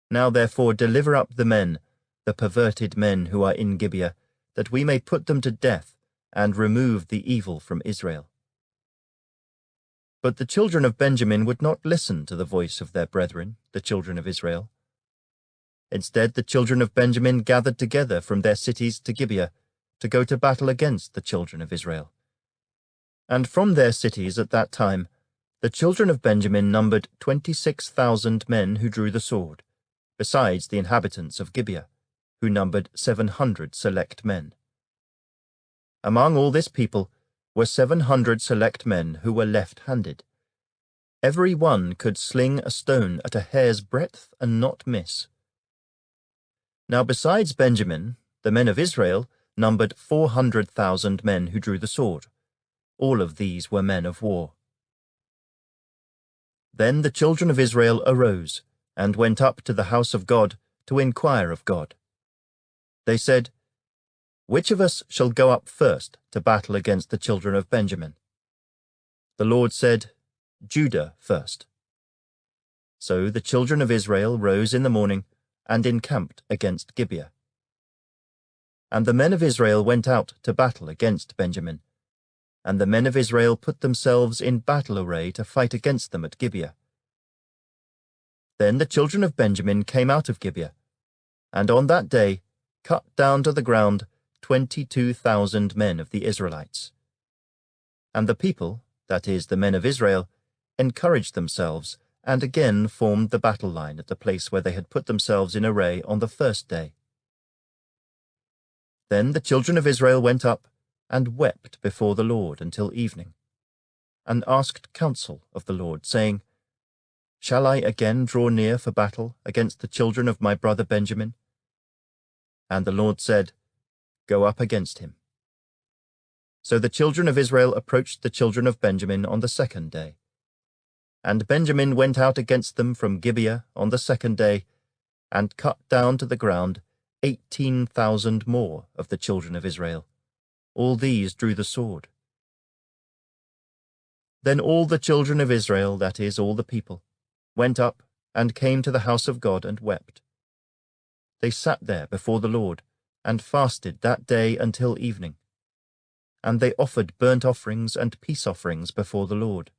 Now therefore deliver up the men, the perverted men who are in Gibeah, that we may put them to death and remove the evil from Israel." But the children of Benjamin would not listen to the voice of their brethren, the children of Israel. Instead, the children of Benjamin gathered together from their cities to Gibeah to go to battle against the children of Israel. And from their cities at that time, the children of Benjamin numbered 26,000 men who drew the sword, besides the inhabitants of Gibeah, who numbered 700 select men. Among all this people were 700 select men who were left-handed. Every one could sling a stone at a hair's breadth and not miss. Now besides Benjamin, the men of Israel numbered 400,000 men who drew the sword. All of these were men of war. Then the children of Israel arose and went up to the house of God to inquire of God. They said, "Which of us shall go up first to battle against the children of Benjamin?" The Lord said, "Judah first." So the children of Israel rose in the morning and encamped against Gibeah. And the men of Israel went out to battle against Benjamin, and the men of Israel put themselves in battle array to fight against them at Gibeah. Then the children of Benjamin came out of Gibeah, and on that day cut down to the ground 22,000 men of the Israelites. And the people, that is, the men of Israel, encouraged themselves, and again formed the battle line at the place where they had put themselves in array on the first day. Then the children of Israel went up and wept before the Lord until evening, and asked counsel of the Lord, saying, "Shall I again draw near for battle against the children of my brother Benjamin?" And the Lord said, "Go up against him." So the children of Israel approached the children of Benjamin on the second day. And Benjamin went out against them from Gibeah on the second day, and cut down to the ground 18,000 more of the children of Israel, all these drew the sword. Then all the children of Israel, that is, all the people, went up and came to the house of God and wept. They sat there before the Lord, and fasted that day until evening. And they offered burnt offerings and peace offerings before the Lord.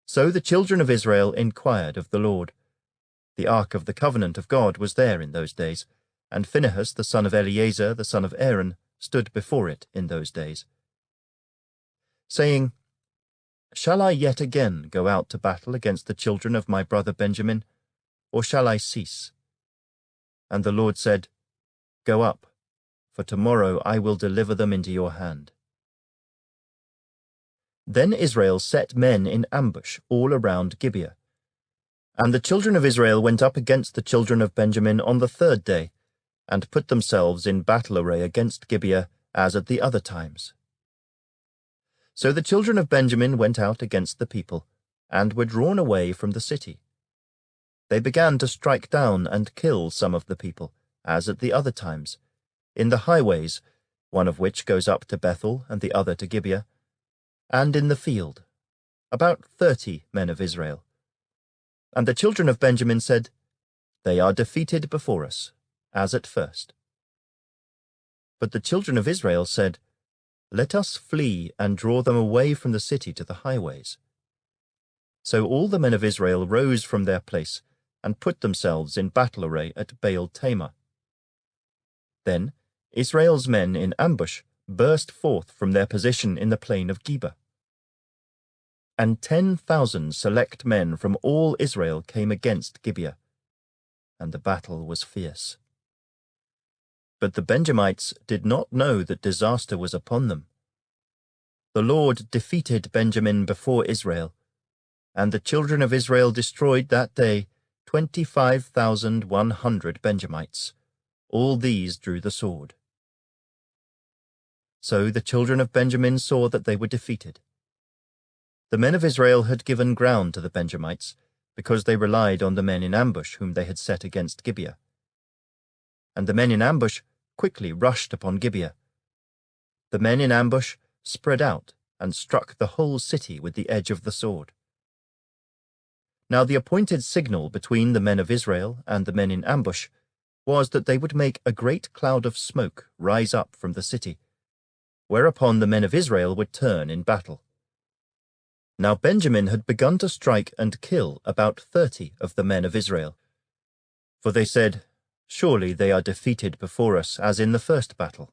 So the children of Israel inquired of the Lord. The ark of the covenant of God was there in those days, and Phinehas the son of Eleazar the son of Aaron stood before it in those days, saying, Shall I yet again go out to battle against the children of my brother Benjamin, or shall I cease? And the Lord said, Go up, for tomorrow I will deliver them into your hand. Then Israel set men in ambush all around Gibeah. And the children of Israel went up against the children of Benjamin on the third day, and put themselves in battle array against Gibeah, as at the other times. So the children of Benjamin went out against the people, and were drawn away from the city. They began to strike down and kill some of the people, as at the other times, in the highways, one of which goes up to Bethel and the other to Gibeah, and in the field, about 30 men of Israel. And the children of Benjamin said, They are defeated before us, as at first. But the children of Israel said, Let us flee and draw them away from the city to the highways. So all the men of Israel rose from their place, and put themselves in battle array at Baal-Tamar. Then Israel's men in ambush burst forth from their position in the plain of Geba. And 10,000 select men from all Israel came against Gibeah, and the battle was fierce. But the Benjamites did not know that disaster was upon them. The Lord defeated Benjamin before Israel, and the children of Israel destroyed that day 25,100 Benjamites. All these drew the sword. So the children of Benjamin saw that they were defeated. The men of Israel had given ground to the Benjamites, because they relied on the men in ambush whom they had set against Gibeah. And the men in ambush quickly rushed upon Gibeah. The men in ambush spread out and struck the whole city with the edge of the sword. Now the appointed signal between the men of Israel and the men in ambush was that they would make a great cloud of smoke rise up from the city, whereupon the men of Israel would turn in battle. Now Benjamin had begun to strike and kill about 30 of the men of Israel. For they said, Surely they are defeated before us, as in the first battle.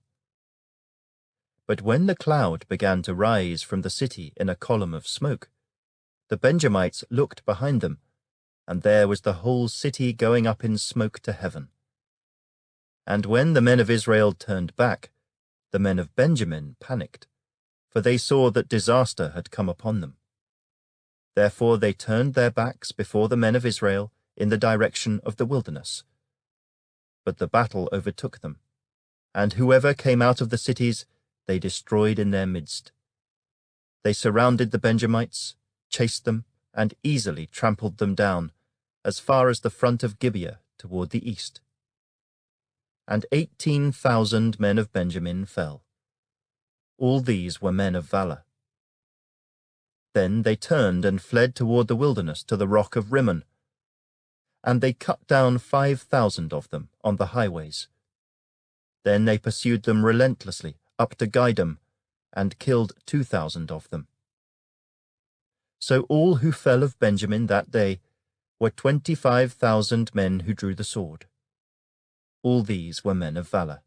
But when the cloud began to rise from the city in a column of smoke, the Benjamites looked behind them, and there was the whole city going up in smoke to heaven. And when the men of Israel turned back, the men of Benjamin panicked, for they saw that disaster had come upon them. Therefore they turned their backs before the men of Israel in the direction of the wilderness. But the battle overtook them, and whoever came out of the cities they destroyed in their midst. They surrounded the Benjamites, chased them, and easily trampled them down, as far as the front of Gibeah toward the east. And 18,000 men of Benjamin fell. All these were men of valor. Then they turned and fled toward the wilderness to the rock of Rimmon, and they cut down 5,000 of them on the highways. Then they pursued them relentlessly up to Gidom, and killed 2,000 of them. So all who fell of Benjamin that day were 25,000 men who drew the sword. All these were men of valor.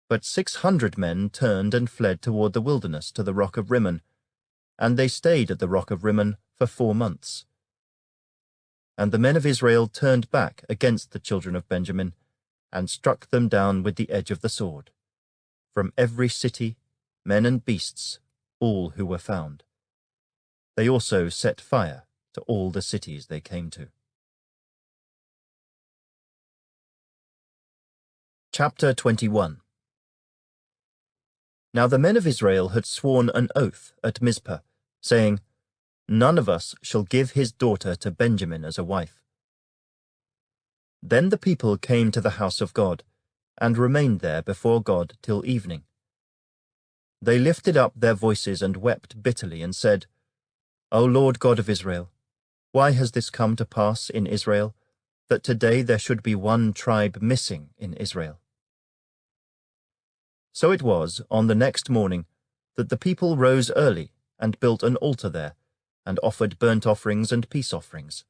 But 600 men turned and fled toward the wilderness to the rock of Rimmon, and they stayed at the rock of Rimmon for 4 months. And the men of Israel turned back against the children of Benjamin, and struck them down with the edge of the sword, from every city, men and beasts, all who were found. They also set fire to all the cities they came to. Chapter 21. Now the men of Israel had sworn an oath at Mizpah, saying, None of us shall give his daughter to Benjamin as a wife. Then the people came to the house of God, and remained there before God till evening. They lifted up their voices and wept bitterly and said, O Lord God of Israel, why has this come to pass in Israel, that today there should be one tribe missing in Israel? So it was on the next morning that the people rose early and built an altar there, and offered burnt offerings and peace offerings.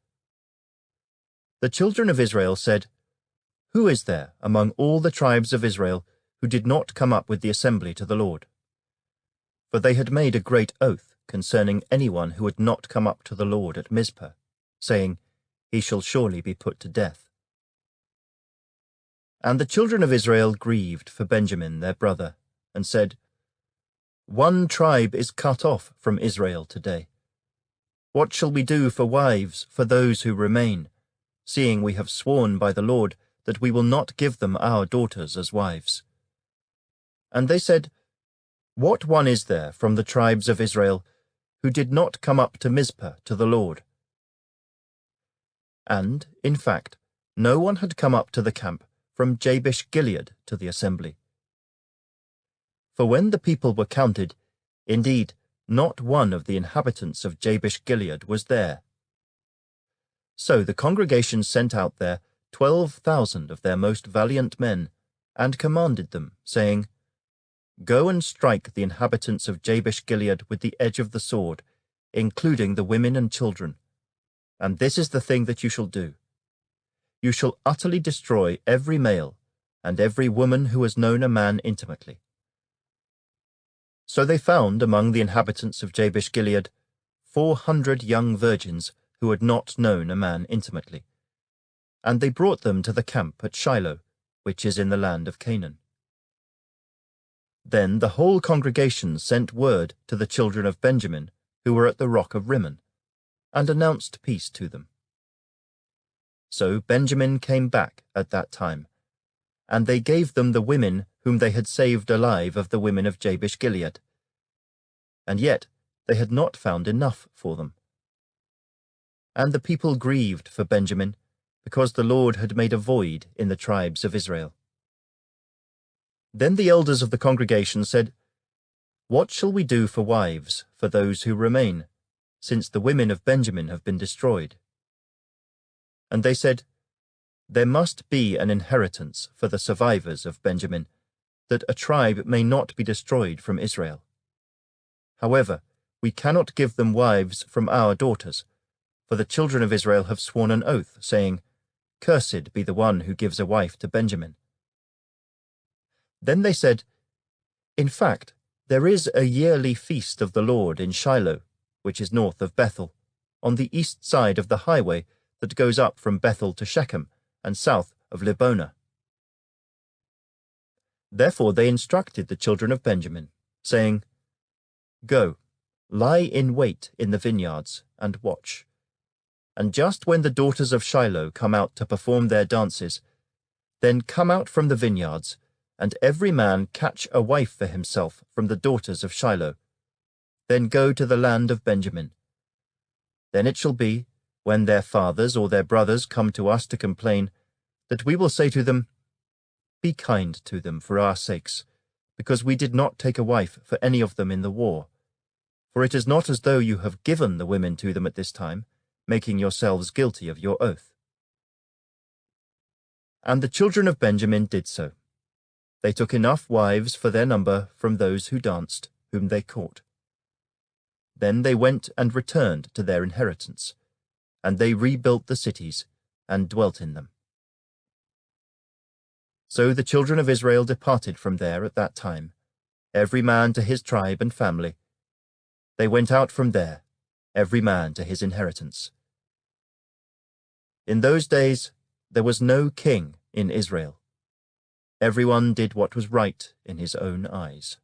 The children of Israel said, Who is there among all the tribes of Israel who did not come up with the assembly to the Lord? For they had made a great oath concerning anyone who had not come up to the Lord at Mizpah, saying, He shall surely be put to death. And the children of Israel grieved for Benjamin their brother, and said, One tribe is cut off from Israel today. What shall we do for wives for those who remain, seeing we have sworn by the Lord that we will not give them our daughters as wives? And they said, What one is there from the tribes of Israel who did not come up to Mizpah to the Lord? And, in fact, no one had come up to the camp from Jabesh-Gilead to the assembly. For when the people were counted, indeed, not one of the inhabitants of Jabesh-Gilead was there. So the congregation sent out there 12,000 of their most valiant men, and commanded them, saying, Go and strike the inhabitants of Jabesh-Gilead with the edge of the sword, including the women and children. And this is the thing that you shall do. You shall utterly destroy every male, and every woman who has known a man intimately. So they found among the inhabitants of Jabesh-Gilead 400 young virgins who had not known a man intimately. And they brought them to the camp at Shiloh, which is in the land of Canaan. Then the whole congregation sent word to the children of Benjamin, who were at the rock of Rimmon, and announced peace to them. So Benjamin came back at that time, and they gave them the women whom they had saved alive of the women of Jabesh-Gilead. And yet they had not found enough for them. And the people grieved for Benjamin, because the Lord had made a void in the tribes of Israel. Then the elders of the congregation said, What shall we do for wives for those who remain, since the women of Benjamin have been destroyed? And they said, There must be an inheritance for the survivors of Benjamin, that a tribe may not be destroyed from Israel. However, we cannot give them wives from our daughters, for the children of Israel have sworn an oath, saying, Cursed be the one who gives a wife to Benjamin. Then they said, In fact, there is a yearly feast of the Lord in Shiloh, which is north of Bethel, on the east side of the highway that goes up from Bethel to Shechem, and south of Libonah. Therefore they instructed the children of Benjamin, saying, Go, lie in wait in the vineyards, and watch. And just when the daughters of Shiloh come out to perform their dances, then come out from the vineyards, and every man catch a wife for himself from the daughters of Shiloh. Then go to the land of Benjamin. Then it shall be, when their fathers or their brothers come to us to complain, that we will say to them, Be kind to them for our sakes, because we did not take a wife for any of them in the war. For it is not as though you have given the women to them at this time, making yourselves guilty of your oath. And the children of Benjamin did so. They took enough wives for their number from those who danced, whom they caught. Then they went and returned to their inheritance, and they rebuilt the cities and dwelt in them. So the children of Israel departed from there at that time, every man to his tribe and family. They went out from there, every man to his inheritance. In those days there was no king in Israel. Everyone did what was right in his own eyes.